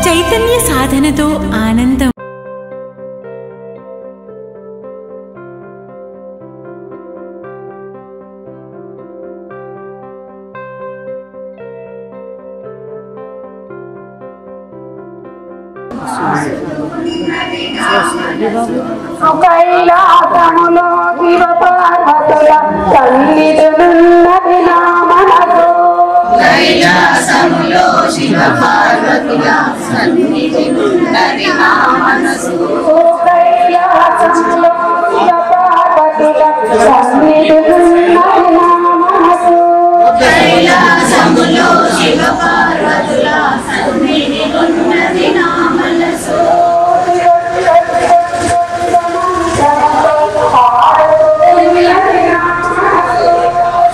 చైతన్య సాధనతో ఆనందం. కైలాసములో శివ పార్వతుల సన్నిధులున్నది నా మనసు. కైలాసములో శివ పార్వతుల సన్నిధులున్నది నా మనసు. కైలాసములో శివ పార్వతుల సన్నిధులున్నది నా మనసు. కైలాసములో శివ పార్వతుల సన్నిధులున్నది నా మనసు.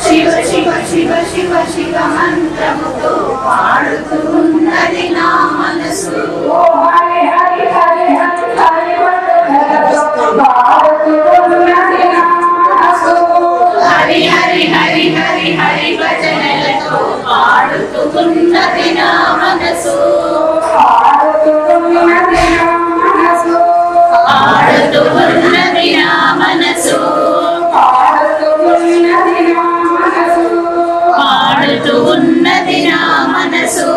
శివ శివ శివ శివ శివ మంత్రముతో పాడుతూ ఉన్నది నా మనసు. హరి హరి హరి హరి హరి పాడుతున్నది నా మనసు. హరి హరి హరి హరి హరి భజనలతో పాడుతూ ఉన్నది నా మనసు. పాడుతున్నది నా మనసు. పాడుతూ ఉన్నది నా మనసు. పాడుతున్నది నా మనసు. పాడుతూ ఉన్నది నా మనసు.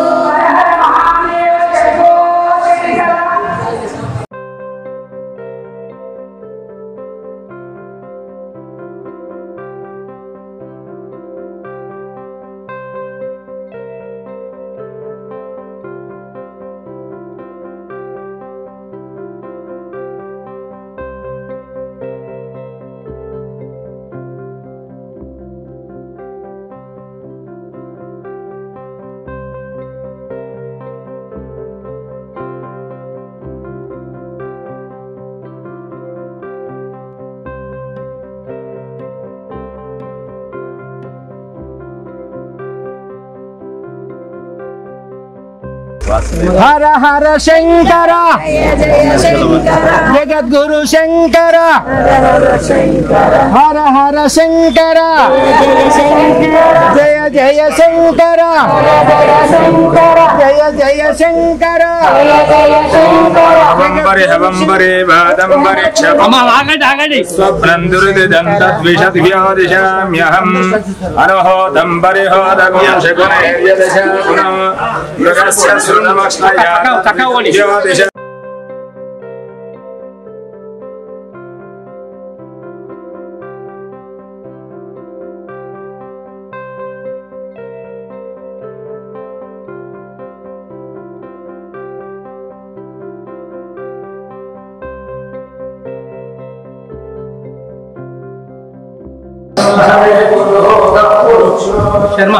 హర హర శంకర జగద్గురు శంకర హర హర శంకర జయ జయ శంకర జయ జయ శంకర వంబరే వాదంబరే స్వప్నందురిదంతద్విషద్వ్యాదిశామ్యహం అనహో దంబరి హోదవ్యం శకునేర్యదశ పునః మృగస్య శృణ్వక్ష్ణయా జ్యోతిష. శర్మ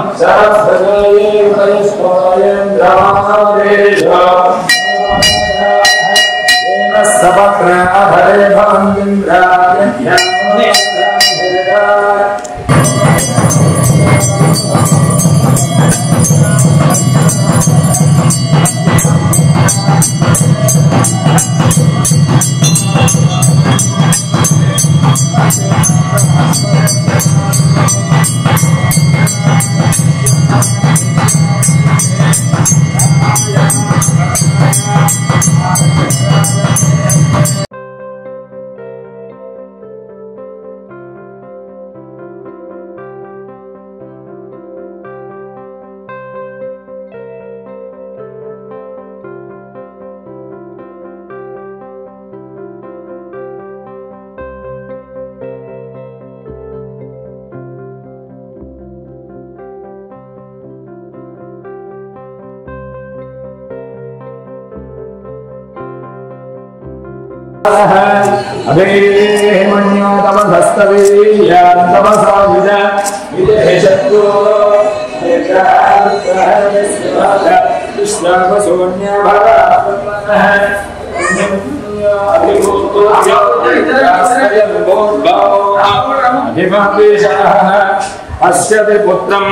పశ్యతి పుత్రం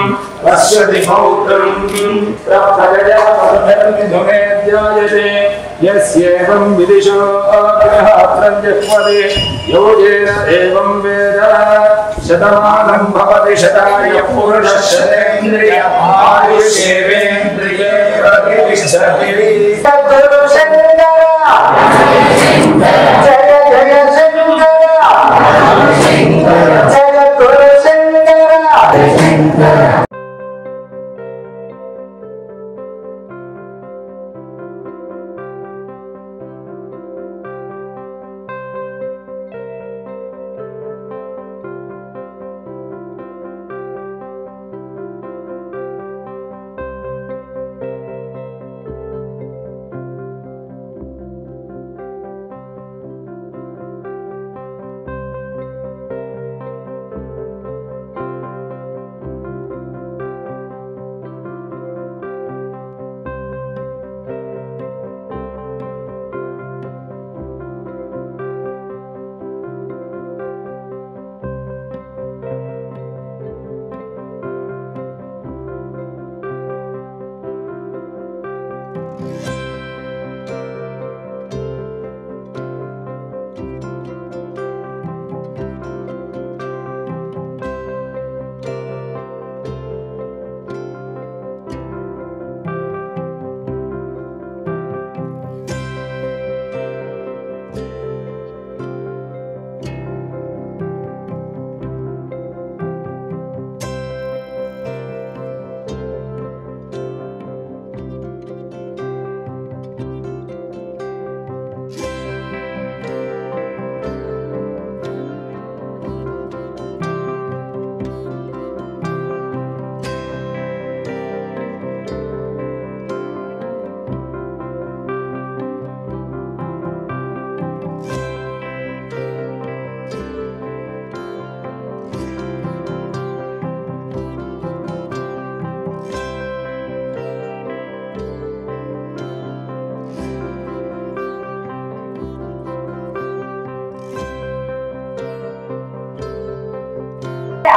పశ్యతి పౌత్రం యస్యేవం విదిశో గ్రహాత్రం జహ్వదే యోగేన ఏవం వేద శతమానం భవతి శతాయ పురుష శతేంద్రియ ఆయుష్యేంద్రియే ప్రతిష్టతి. గురు శంకర జయ జయ శంకర జయ గురు శంకర.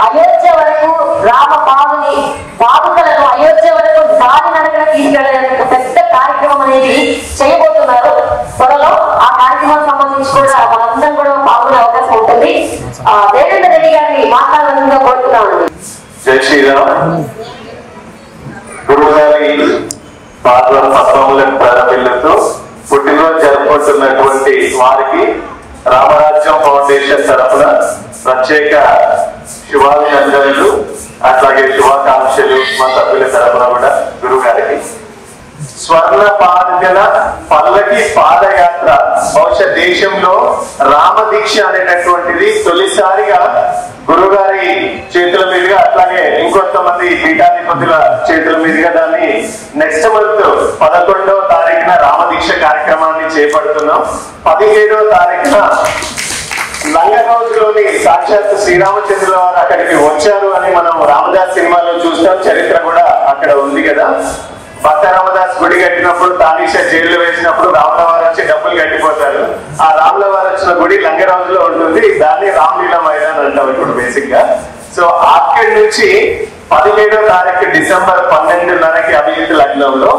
అయోధ్య వరకు రామపాదుని పాదుకలను అయోధ్య వరకు దారి నడకన తీసుకెళ్లే పెద్ద కార్యక్రమం అనేది చేయబోతున్నారు. త్వరలో ఆ కార్యక్రమానికి సంబంధించి కూడా మనందరం కూడా పాల్గొనే అవకాశం ఉంటుంది. దేవేంద్ర రెడ్డి గారిని మాట్లాడాలని కోరుతున్నామండి. జై శ్రీరామ్. గురువు గారి పాత్ర పత్రములను ప్రారంభిస్తూ పుట్టినరోజు జరుపుకుంటున్నటువంటి వారికి రామరాజ్యం ఫౌండేషన్ తరఫున ప్రత్యేక శుభాభినందనలు అట్లాగే శుభాకాంక్షలు మా సభ్యుల తరఫున కూడా గురువు గారికి. స్వర్ణ పాదగల పల్లకి పాదయాత్ర బహుశా దేశంలో రామదీక్ష అనేటటువంటిది తొలిసారిగా గురుగారి చేతుల మీదుగా అట్లాగే ఇంకొంతమంది పీఠాధిపతుల చేతుల మీదుగా దాన్ని నెక్స్ట్ మంత్ 11వ తారీఖున రామదీక్ష కార్యక్రమాన్ని చేపడుతున్నాం. 17వ తారీఖున లంగనౌజ్లోని సాక్షాత్ శ్రీరామచంద్రుల వారు అక్కడికి వచ్చారు అని మనం రామదాస్ సినిమాలో చూస్తాం. చరిత్ర కూడా అక్కడ ఉంది కదా. భక్త రామదాస్ గుడి కట్టినప్పుడు తానీషా జైల్లో వేసినప్పుడు రాముల వారు వచ్చి డబ్బులు కట్టిపోతారు. ఆ రాముల వారు వచ్చిన గుడి లంగరాజులో ఉంటుంది. దాన్ని రామలీలా మైదాన్ అంటాం ఇప్పుడు బేసిక్ గా. సో అక్కడి నుంచి 17వ తారీఖు డిసెంబర్ 12:30కి అభిజిత్ లగ్నంలో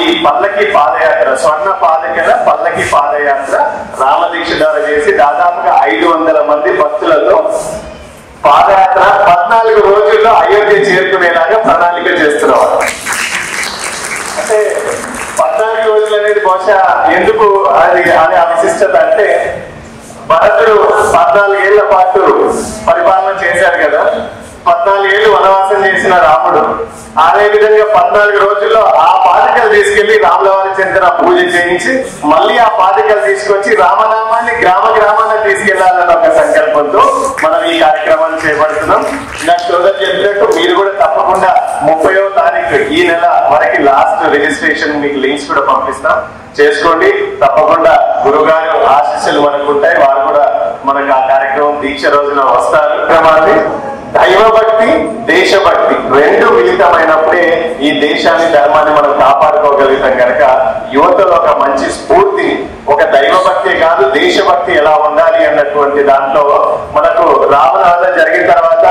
ఈ పల్లకి పాదయాత్ర స్వర్ణ పాదకల పల్లకి పాదయాత్ర రామదీక్ష ద్వారా చేసి దాదాపుగా 500 మంది భక్తులతో పాదయాత్ర 14 రోజుల్లో అయోధ్య చేరుకునేలాగా ప్రణాళిక చేస్తున్నారు. అంటే 14 రోజులు అనేది బహుశా ఎందుకు అది అనే విశిష్టత అంటే భరతుడు 14 ఏళ్ల పాటు పరిపాలన చేశారు కదా. 14 ఏళ్లు వనవాసం చేసిన రాముడు అదే విధంగా 14 రోజుల్లో ఆ పాదికలు తీసుకెళ్లి రాముల వారి చెందిన పూజ చేయించి మళ్ళీ ఆ పాదికలు తీసుకొచ్చి రామనామాన్ని గ్రామ గ్రామాన్ని తీసుకెళ్లాలన్న ఒక సంకల్పంతో మనం ఈ కార్యక్రమాన్ని చేపడుతున్నాం. నాకు సోదరు చెప్పినట్టు మీరు కూడా తప్పకుండా 30వ తారీఖు ఈ నెల వరకు లాస్ట్ రిజిస్ట్రేషన్ మీకు లింక్స్ కూడా పంపిస్తాం, చేసుకోండి. తప్పకుండా గురుగారు ఆశీస్సులు మనకు ఉంటాయి. వారు కూడా మనకు ఆ కార్యక్రమం దీక్ష రోజున వస్తారు. క్రమాన్ని దైవభక్తి దేశభక్తి రెండు మిళితమైనప్పుడే ఈ దేశాన్ని ధర్మాన్ని మనం కాపాడుకోగలుగుతాం కనుక యువతలో ఒక మంచి స్ఫూర్తిని, ఒక దైవభక్తి కాదు దేశభక్తి ఎలా ఉండాలి అన్నటువంటి దాంట్లో మనకు రావణవధ జరిగిన తర్వాత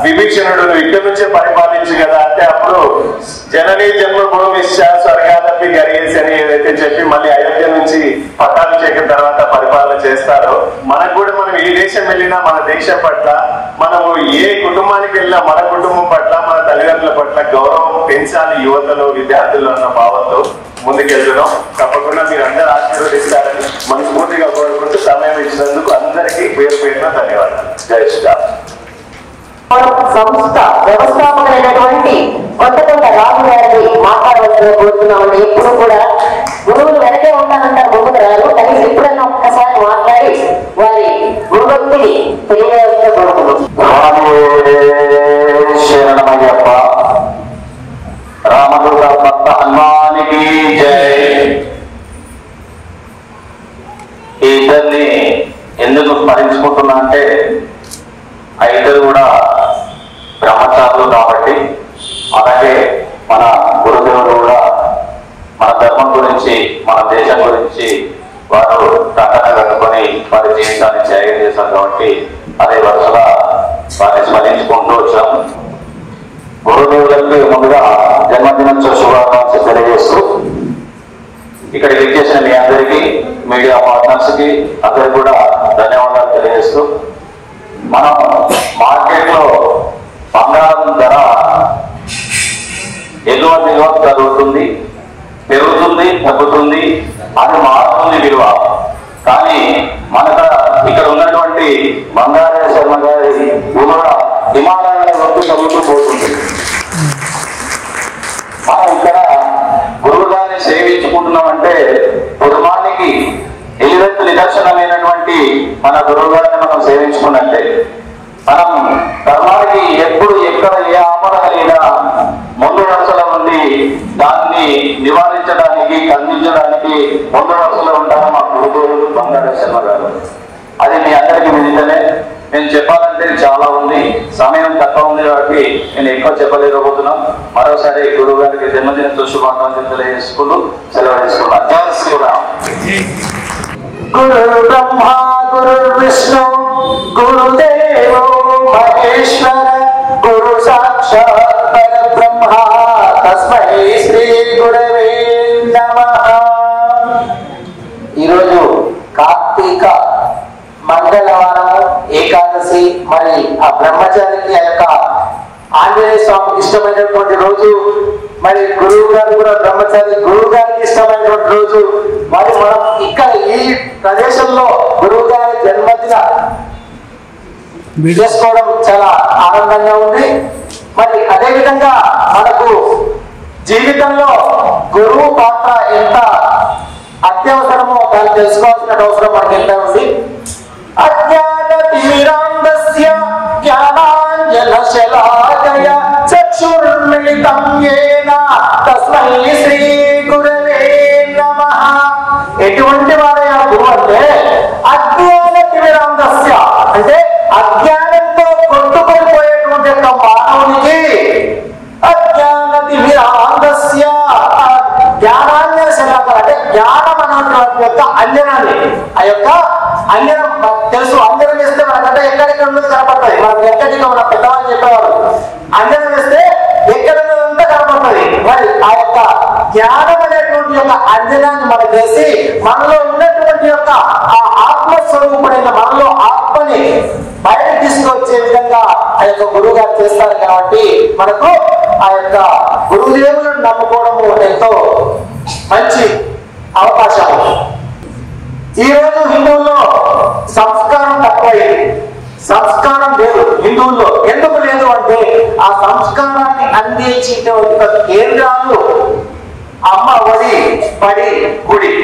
విభీషణుడు ఇక్కడి నుంచే పరిపాలించు కదా అంటే అప్పుడు జననీ జన్మభూమి స్వర్గాదపి గరియేసి అని ఏదైతే చెప్పి మళ్ళీ అయోధ్య నుంచి పట్టాభిషేకం తర్వాత పరిపాలన చేస్తారో మనకు కూడా మనం ఏ దేశం వెళ్ళినా మన దేశం పట్ల మనము ఏ కుటుంబానికి వెళ్ళినా మన కుటుంబం పట్ల మన తల్లిదండ్రుల పట్ల గౌరవం పెంచాలి యువతలో విద్యార్థులు అన్న భావంతో ముందుకెళ్తున్నాం. తప్పకుండా మీరు అందరూ ఆశీర్వదిస్తారని మనస్ఫూర్తిగా కోరుకుంటూ సమయం ఇచ్చినందుకు అందరికీ పేరు పేరున ధన్యవాదాలు. జై శ్రీరామ్. సంస్థ వ్యవస్థాపకులైనటువంటి కొత్తకొండ రాజు గారిని మాట్లాడవలసిన కోరుతున్నామండి. ఎప్పుడు కూడా గురువులు వెనకే ఉంటానంటారు, ముందుకు రారు. కనీసం ఎప్పుడన్నా ఒక్కసారి మాట్లాడి వారి గురుభక్తిని తెలియజేయాల్సిన కోరుతున్నాం. శరణమయ్యప్ప. రామదూత భక్త హనుమానికి జై. ఈ ఇద్దరిని ఎందుకు స్మరించుకుంటున్నా అంటే ఆ ఇద్దరు కూడా బ్రహ్మచారులు కాబట్టి, అలాగే మన గురుదేవులు కూడా మన ధర్మం గురించి మన దేశం గురించి వారు ప్రకటన కట్టుకొని వారి జీవితాన్ని త్యాగం చేశారు కాబట్టి అదే వరుసగా వారిని స్మరించుకుంటూ వచ్చాము. గురుదేవులకి ముందుగా జన్మదినోత్సవ శుభాకాంక్షలు తెలియజేస్తూ ఇక్కడికి విచ్చేసిన మీ అందరికీ, మీడియా పార్ట్నర్స్ కి అందరికి కూడా ధన్యవాదాలు తెలియజేస్తూ, మనం మార్కెట్ లో బంగారం ధర ఎగుమతి దిగుమతి జరుగుతుంది, పెరుగుతుంది, తగ్గుతుంది, అది మారుతుంది విలువ. కానీ మనకు ఇక్కడ ఉన్నటువంటి బంగారు శర్మ గారి విలువ హిమాలయాల వరకు తగ్గుతూ పోతుంది. మనం ఇక్కడ గురువు గారిని సేవించుకుంటున్నామంటే ధర్మానికి ఎలివెత్తు నిదర్శనమైనటువంటి మన గురువు గారిని మనం సేవించుకున్నట్టే. మనం ధర్మానికి ఎప్పుడు ఎక్కడ ఏ ఆపద కలిగినా ముందు వరుసలో ఉండి దాన్ని నివారించడానికి ఖండించడానికి ముందు వరుసలో ఉంటారు మా గురుదేవులు బంగారు శర్మ గారు. అది మీ అందరికీ విదితనే. నేను చెప్పాలంటే చాలా ఉంది, సమయం తక్కువ ఉంది కాబట్టి నేను ఎక్కువ చెప్పలేకపోతున్నాం. మరోసారి గురువు గారికి జన్మదిన శుభాకాంక్షలు తెలియజేసుకుంటూ సెలవు తీసుకున్నాను. జై శ్రీరామ్. గురు బ్రహ్మ గురు విష్ణు గురుదేవో మహేశ్వర గురు సాక్షాత్ పరబ్రహ్మ తస్మై శ్రీ గురవే నమః. ఈరోజు కార్తీక మంగళవారము, ఏకాదశి. మరి ఆ బ్రహ్మచారికి ఆ యొక్క ఆంజనేయ స్వామికి ఇష్టమైనటువంటి రోజు. మరి గురువు గారు కూడా బ్రహ్మచారి, గురువు గారికి ఇష్టమైనటువంటి రోజు. మరి మనం ఇక్కడ ఈ ప్రదేశంలో గురువు గారి జన్మదిన చేసుకోవడం చాలా ఆనందంగా ఉంది. మరి అదేవిధంగా మనకు జీవితంలో గురువు పాత్ర ఎంత అత్యవసరమో దాన్ని తెలుసుకోవాల్సిన అవసరం మనకి ఎంత ఉంది. అజ్ఞాన తిమిరాంధస్య జ్ఞానాంజన శలాకయ చక్షుర్మిళితం యేన తస్మై శ్రీ గురవే నమః. ఎటువంటి వాడైనా గురువు అంటే అజ్ఞాన తిమిరాంధస్య అంటే అజ్ఞానంతో కొట్టుకొని యొక్క మానవునికి అజ్ఞాన తిమిరాంధస్య జ్ఞానాంజన శలాకయ అంటే జ్ఞానం అన్నటువంటి యొక్క అంజనాన్ని, ఆ యొక్క అంజనం తెలుసు. అంజనం వేస్తే మనకంటే ఎక్కడెక్కడ ఉన్నది కనపడుతుంది. మనకు ఎక్కడికి మన పెద్దవాళ్ళు చెప్పేవారు అంజనం వేస్తే ఎక్కడ ఉన్నదంతా కనపడుతుంది. మరి ఆ యొక్క జ్ఞానం అనేటువంటి యొక్క అంజనాన్ని మనం వేసి మనలో ఉన్నటువంటి యొక్క ఆ ఆత్మస్వరూపుడైన మనలో ఆత్మని బయట తీసుకొచ్చే విధంగా ఆ యొక్క గురువు గారు చేస్తారు. కాబట్టి మనకు ఆ యొక్క గురుదేవులను నమ్ముకోవడము ఎంతో మంచి అవకాశం. ఈ రోజు హిందువుల్లో సంస్కారం తక్కువైంది, సంస్కారం లేదు హిందువుల్లో. ఎందుకు లేదు అంటే ఆ సంస్కారాన్ని అందించేటువంటి కేంద్రాలు అమ్మ, ఒడి, బడి, గుడి.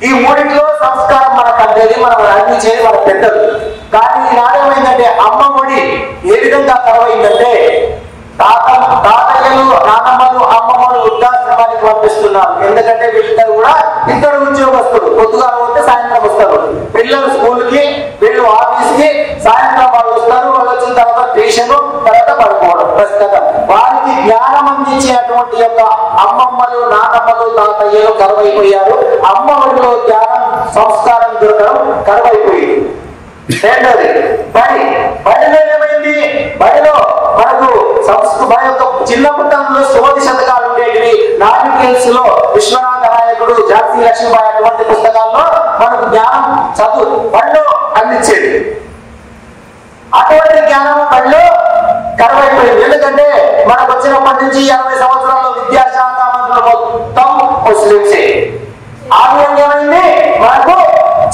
ఈ మూడింటిలో సంస్కారం మనకు అందేది, మనం అందించేది మన పెద్దలు. కానీ ఈనాడు ఏమైందంటే అమ్మ ఒడి ఏ విధంగా కరువైందంటే తాతయ్యలు, నానమ్మలు, అమ్మమ్మలు వృద్ధాశ్రమానికి పంపిస్తున్నారు. ఎందుకంటే వీళ్ళిద్దరు కూడా ఇద్దరు ఉద్యోగస్తులు, పొద్దుగా పోతే సాయంత్రం వస్తారు. పిల్లలు స్కూల్ కి, వీళ్ళు ఆఫీస్ కి, సాయంత్రం వాళ్ళు వస్తారు. వాళ్ళు వచ్చిన తర్వాత ట్యూషన్, తర్వాత పడుకోవడం ప్రస్తుతం. వారికి జ్ఞానం అందించేటువంటి యొక్క అమ్మమ్మలు, నాన్నమ్మలు, తాతయ్యలు కరువైపోయారు. అమ్మఒడిలో జ్ఞానం, సంస్కారం దొరకడం కరువైపోయింది. రెండోది బడిలో ఏమైంది? బడిలో మనకు మన యొక్క చిన్న పుట్టంలో సుమతి శతకాలు ఉండేటివి. నాటికల్స్ లో విశ్వనాథ నాయకుడు, ఝాన్సీ లక్ష్మీబాయి అటువంటి పుస్తకాల్లో మనకు జ్ఞానం చదువు బడిలో అందించేది. అటువంటి జ్ఞానం బడిలో కరువైపోయింది. ఎందుకంటే మనకు వచ్చినప్పటి నుంచి 80 సంవత్సరాల్లో విద్యాశాఖ మంత్రులు మొత్తం ముస్లింసే. ఆ విధంగా ఏమైంది? మనకు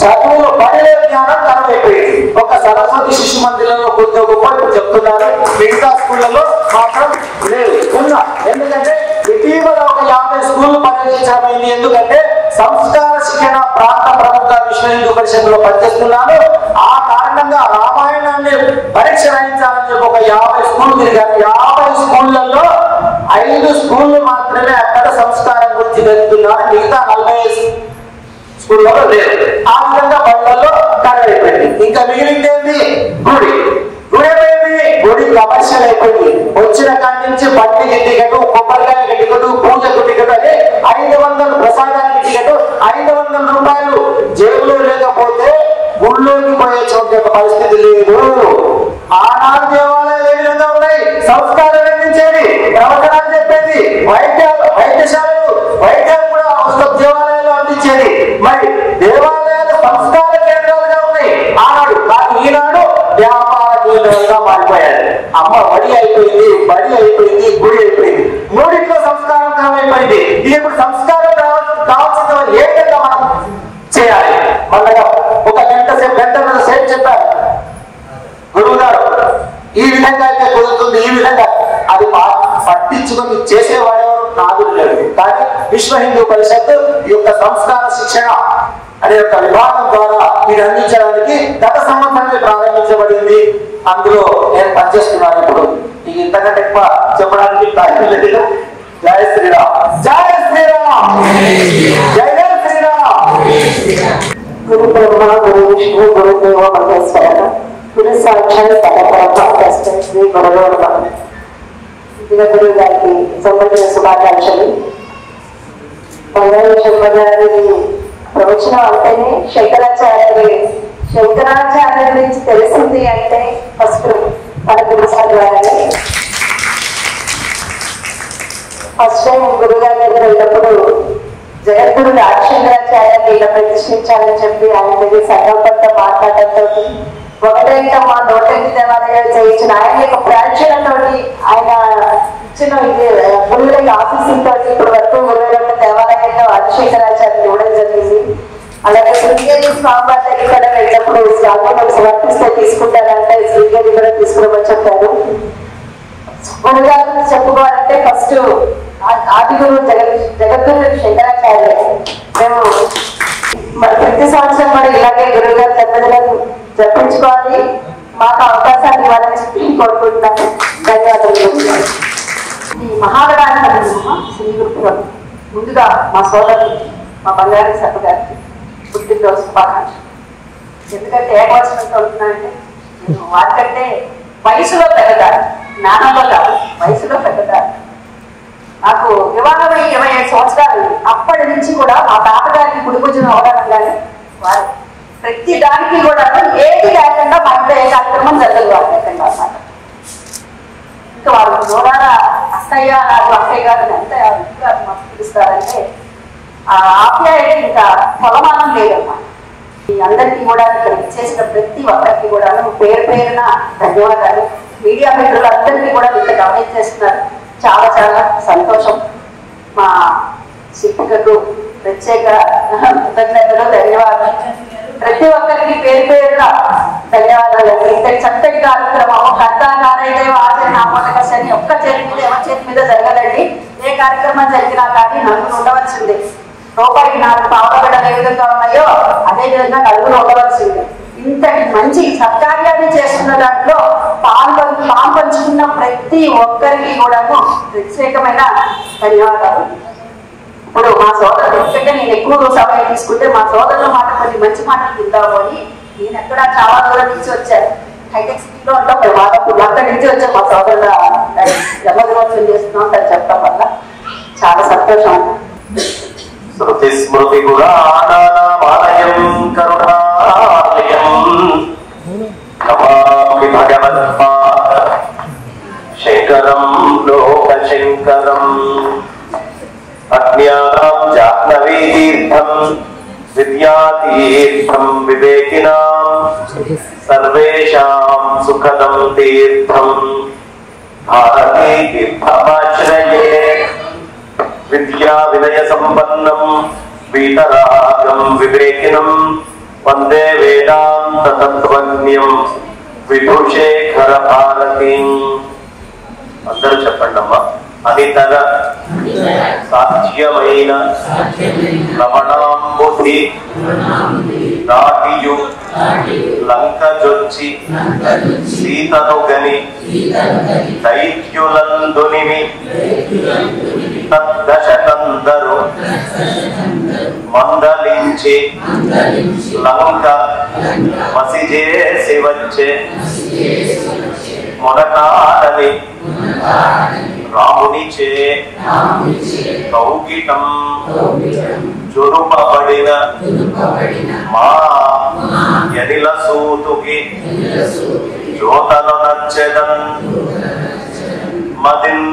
చదువులు బడిలో జ్ఞానం కరువైపోయింది. ఒక సరస్వతి శిశు మందిరంలో కొద్ది గొప్ప ఇప్పుడు చెప్తున్నారు, మిగతా స్కూళ్ళలో మాత్రం లేదు. ఎందుకంటే ఇటీవల ఒక 50 స్కూళ్లు పర్యవేక్షించడమైంది. ఎందుకంటే సంస్కార శిక్షణ ప్రాంత ప్రముఖ విశ్వ హిందూ పరిషత్తులో పనిచేస్తున్నాను. ఆ కారణంగా రామాయణాన్ని పరీక్ష రాయించాలని చెప్పి ఒక 50 స్కూళ్ళు తిరిగారు. 50 స్కూళ్లలో 5 స్కూళ్ళు మాత్రమే అక్కడ సంస్కారం గురించి తెలుపుతున్నారు. మిగతా 40 స్కూళ్ళలో లేదు. ఆ విధంగా బళ్ళల్లో కరువైపోయింది. ఇంకా మిగిలిందేంది? గుడి. గుడి ఏమైంది? గుడి కమర్షియల్ అయిపోయింది. వచ్చిన కాడి నుంచి బండికి టికెట్, కొబ్బరికాయకి టికెట్, పూజకు టికెట్ అని 500 ప్రసాదానికి టికెట్, 500 రూపాయలు జేబులో లేకపోతే గుళ్ళోకి పోయేటువంటి పరిస్థితి లేదు. ఆనాడు దేవాలయాలు ఏ విధంగా ఉన్నాయి? సంస్కారం అందించేది, ప్రవచనాలు చెప్పేది, వైద్యశాలలు కూడా దేవాలయాలు అందించేది. మరి దేవాలయాలు సంస్కార కేంద్రాలుగా ఉన్నాయి ఆనాడు. కానీ ఈనాడు వ్యాపార కేంద్రాలుగా మారిపోయారు. అమ్మ బడి అయిపోయింది, బడి అయిపోయింది, గుడి అయిపోయింది. మూడింట్లో సంస్కారం కరువైపోయింది. ఇది ఇప్పుడు సంస్కారం కావాల్సిన ఏ విధంగా మనం చేయాలి? మళ్ళీ ఒక గంట సేపు చెప్పారు గురువు గారు, ఈ విధంగా అయితే కుదురుతుంది, ఈ విధంగా. అది పట్టించుకొని చేసేవాడెవరు? నాదుడు లేడు. కానీ విశ్వ హిందూ పరిషత్ ఈ యొక్క సంస్కార శిక్షణ అనే యొక్క విభాగం ద్వారా మీరు అందించడానికి గత సంవత్సరాన్ని ప్రారంభించబడింది. అందులో నేను పనిచేస్తున్నాను. ఇప్పుడు ఇది ఇంతకంటే ఎక్కువ చెప్పడానికి టైం లేదు. జయ శ్రీరామ్, జయ శ్రీరామ్, జయ శ్రీరామ్. గురు బ్రహ్మ, గురు విష్ణు, గురు దేవ మహేశ్వర, గురు సాక్షాత్ పరబ్రహ్మ శ్రీ గురువు నమః. దినగురు గారికి సంబంధించిన శుభాకాంక్షలు. బంగారు శంకరాచార్య ప్రవచనం అంటేనే శంకరాచార్య గురించి తెలిసింది అంటే ఫస్ట్ మన గురుసార్ గారే. ఫస్ట్ టైం గురుగారి దగ్గర వెళ్ళినప్పుడు జగద్గురు రాజశేఖరాచార్యని ఇలా ప్రతిష్ఠించాలని చెప్పి ఆయన దగ్గర సంకల్పంతో మాట్లాడటంతో ఒకటైతే మా 108 దేవాలయాలు చేయించిన ఆయన యొక్క ప్రాంక్షణతో ఆయన ఇచ్చిన గురువుల ఆఫీసులతో ఇప్పటి వరకు 21 దేవాలయాల్లో రాజశేఖరాచార్యని ఇవ్వడం జరిగింది. అలాగే శ్రీదేవి స్వామి వారి దగ్గర కూడా వెళ్ళినప్పుడు స్వామి సమర్పిస్తే తీసుకుంటారంటే శ్రీదేవి కూడా తీసుకోమని చెప్పారు. గురుగారు చెప్పుకోవాలంటే ఫస్ట్ ఆది గురువు జగద్గురు శంకరాచార్య. మేము మరి ప్రతి సంవత్సరం కూడా ఇలాగే గురువు గారు జన్మదినం జపించుకోవాలి. మాకు అవకాశాన్ని ఇవ్వాలని చెప్పి కోరుకుంటున్నాను. ధన్యవాదాలు. ఈ మహాగణాధిపతి శ్రీ గురుపురం ముందుగా మా సోదరుడు మా బంగారు సభ గారికి పుట్టినరోజు శుభాకాంక్షలు. ఎందుకంటే ఏకవచనంతో ఉంటున్నానంటే నేను వాటికంటే వయసులో పెద్దదారు, జ్ఞానంలో కాదు, వయసులో పెద్దదారు. నాకు వివాహమై 25 సంవత్సరాలు. అప్పటి నుంచి కూడా మా తాతగారికి కుడి పూజను అవడం కానీ వారు ప్రతి దానికి కూడా ఏది లేకుండా మా ఇంట్లో ఏ కార్యక్రమం జరగదు వారు లేకుండా అన్నమాట. ఇంకా వారు దూరాల అక్కయ్య నాకు అక్కయ్య గారు ఎంత పిలుస్తారంటే ఆ ఆప్యాయత ఇంకా కొలమానం లేదన్నమాట. అందరికీ కూడా ఇక్కడ చేసిన ప్రతి ఒక్కరికి కూడా పేరు పేరున ధన్యవాదాలు. మీడియా మిత్రులు అందరికీ కూడా ఇంత గమనించేస్తున్నారు. చాలా చాలా సంతోషం. మా శిక్షకులకు ప్రత్యేక కృతజ్ఞతలు, ధన్యవాదాలు. ప్రతి ఒక్కరికి పేరు పేరున ధన్యవాదాలు. ఇంతటి చక్కటి కార్యక్రమం హర్తాకారైతే ఆచరణ ఆమోదకని ఒక్క చేతి మీద ఎవరి చేతి మీద జరగదండి. ఏ కార్యక్రమం జరిగినా కానీ నలుగురు ఉండవలసిందే. రూపాయికి 4 పావులు ఏ విధంగా ఉన్నాయో అదే విధంగా నలుగురు ఉండవలసిందే. ఇంతటి మంచి సత్కార్యాన్ని చేస్తున్న దాంట్లో పాలు పంచుకున్న ప్రతి ఒక్కరికి కూడా ప్రత్యేకమైన ధన్యవాదాలు. ఇప్పుడు మా సోదరుడు ఎందుకంటే నేను ఎక్కువ సమయం తీసుకుంటే మా సోదరుల మాట కొన్ని మంచి మాటలు తిందామని నేను ఎక్కడ చాలా దూరం నుంచి వచ్చాను. హైటెక్ సిటీలో ఉంటాం మేము. మాకు అక్కడి నుంచి వచ్చాం, మా సోదరుడు జన్మదినోత్సవం చేస్తున్నాం అని చెప్పడం వల్ల చాలా సంతోషం. శృతి స్మృతి పురాణానామాలయం కరుణాలయం నమామి భగవత్పాద శంకరం లోకశంకరం. అజ్ఞానాం జాహ్నవీ తీర్థం విద్యాతీర్థం వివేకినాం సర్వేషాం సుఖదం తీర్థం భారతీ తీర్థమాశ్రయే. విద్యా వినయ సంపన్నం వీతరాగం వివేకినం వందే వేదాంత తత్వజ్ఞం విభూషేఖర భారతీం. అందరూ చెప్పండి అమ్మా. అనితర సాధ్యమైన లవణాంబుధి దాటియు లంకజొచ్చి సీతను గని దైత్యులందునిమి తద్దశకందరు మందలించి లంక మసిజేసి వచ్చే మొనకాడని రామునిచే కౌగిటం చురుపబడిన మా ఎనిల సూతుకి జ్యోతను నచ్చెదన్ మదిన్.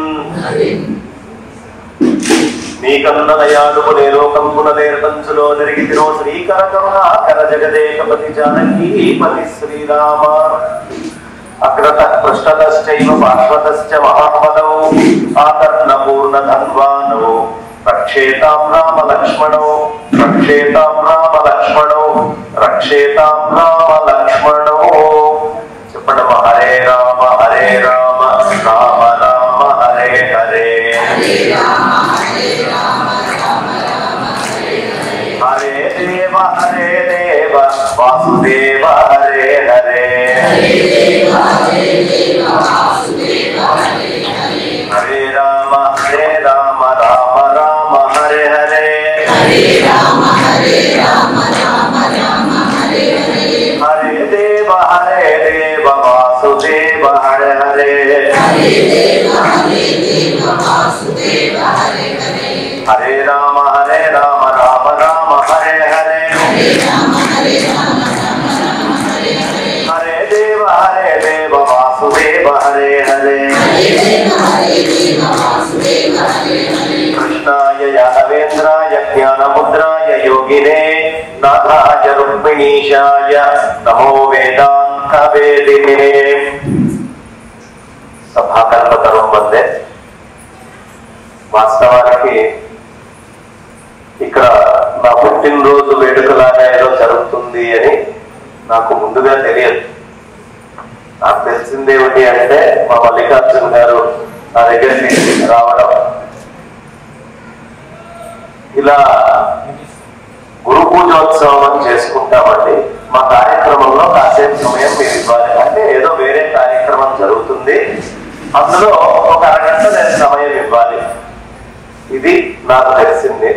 నీకన్న దయాళువు నే లోకంబున నేర్పంచులో నెరిగితిరో శ్రీకర కరుణాకర జగదేకపతి జానకీ పతి శ్రీరామ. అగ్రత పృష్ఠతశ్చైవ పార్శ్వతశ్చ మహాబలౌ ఆకర్ణపూర్ణ ధన్వానౌ రక్షేతాం రామ లక్ష్మణౌ రక్షేతాం రామ లక్ష్మణౌ రక్షేతాం రామ లక్ష్మణౌ. చెప్పండి హరే రామ హరే రామ రామ రామ హరే హరే. హరే దేవ వాసుదేవ హరే హరే. హరే రామ రామ రామ హరే హరే. హరే దేవ వాసుదేవ హరే హరే. హరే రామ రామ రామ హరే హరే. హరే దేవ వాసుదేవ హరే హరే. కృష్ణాయ యాదవేంద్రాయ జ్ఞానముద్రాయ యోగినే నాథాయ రుక్మిణీశాయ నమో వేదాంత వేదినే. సభాకల్పతరం వందే. వాస్తవానికి ఇక్కడ నా పుట్టినరోజు వేడుకలాగా ఏదో జరుగుతుంది అని నాకు ముందుగా తెలియదు. నాకు తెలిసిందేమిటి అంటే మా మల్లికార్జున గారు నా దగ్గరికి రావడం, ఇలా గురు పూజోత్సవం అని చేసుకుంటామండి, మా కార్యక్రమంలో కాసేపు సమయం మీరు ఇవ్వాలి అంటే ఏదో వేరే కార్యక్రమం జరుగుతుంది, అందులో ఒక అరగంట నేను సమయం ఇవ్వాలి, ఇది నాకు తెలిసింది.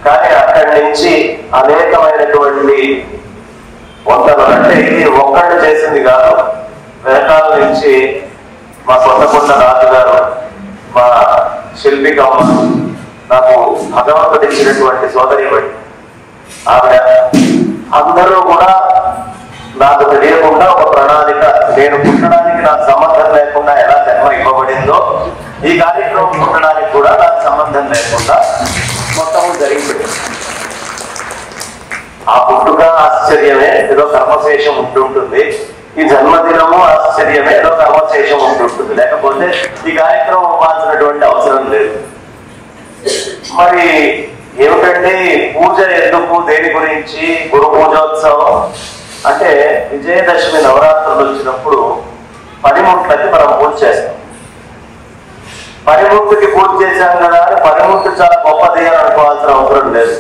కానీ అక్కడి నుంచి అనేకమైనటువంటి వందలు, అంటే ఇది ఒక్కళ్ళు చేసింది కాదు, వెనకాల నుంచి మా కొత్తకొండ రాజు గారు, మా శిల్పికమ్మ, నాకు భగవంతుడు ఇచ్చినటువంటి సోదరిమణి ఆవిడ, అందరూ కూడా నాకు తెలియకుండా ఒక ప్రణాళిక, నేను పుట్టడానికి నాకు సంబంధం లేకుండా ఎలా జన్మ ఇవ్వబడిందో ఈ కార్యక్రమం పుట్టడానికి కూడా నాకు సంబంధం లేకుండా మొత్తం జరిగిపోయింది. ఆ పుట్టుక ఆశ్చర్యమే, ఏదో కర్మశేషం ఉంటుంటుంది, ఈ జన్మదినము ఆశ్చర్యమే, ఏదో కర్మశేషం ఉంటుంటుంది, లేకపోతే ఈ కార్యక్రమం ఇవ్వాల్సినటువంటి అవసరం లేదు. మరి ఏమిటంటే పూజ ఎందుకు, దేని గురించి గురు పూజోత్సవం అంటే, విజయదశమి నవరాత్రులు వచ్చినప్పుడు పనిముట్లకి మనం పూజ చేస్తాం. పనిముట్టుకి పూజ చేశాం కదా అని పనిముట్టు చాలా గొప్పది అని అనుకోవాల్సిన అవసరం లేదు.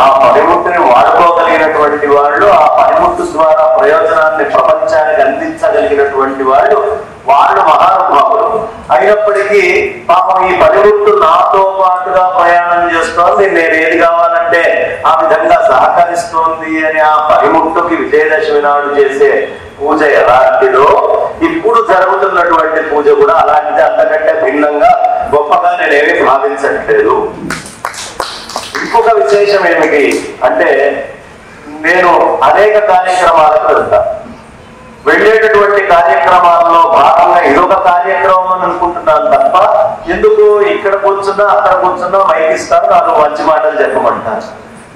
ఆ పనిముట్టుని వాడుకోగలిగినటువంటి వాళ్ళు, ఆ పనిముట్టు ద్వారా ప్రయోజనాన్ని ప్రపంచానికి అందించగలిగినటువంటి వాళ్ళు మహానుభావులు. అయినప్పటికీ పాపం ఈ పనిముట్టు నాతో పాటుగా ప్రయాణం చేస్తోంది, నేను ఏది కావాలంటే ఆ విధంగా సహకరిస్తోంది అని ఆ పనిముట్టుకి విజయదశమి నాడు చేసే పూజ ఎలాంటిదో ఇప్పుడు జరుగుతున్నటువంటి పూజ కూడా అలాంటిది, అంతకంటే భిన్నంగా గొప్పగా నేనేమి భావించట్లేదు. ఇంకొక విశేషం ఏమిటి అంటే, నేను అనేక కార్యక్రమాలకు వెళ్తాను. వెళ్ళేటటువంటి కార్యక్రమాల్లో భాగంగా ఇదొక కార్యక్రమం అని అనుకుంటున్నాను తప్ప, ఎందుకు ఇక్కడ కూర్చున్నా అక్కడ కూర్చున్నా మైక్ ఇస్తారు, నాకు మంచి మాటలు చెప్పమంటారు.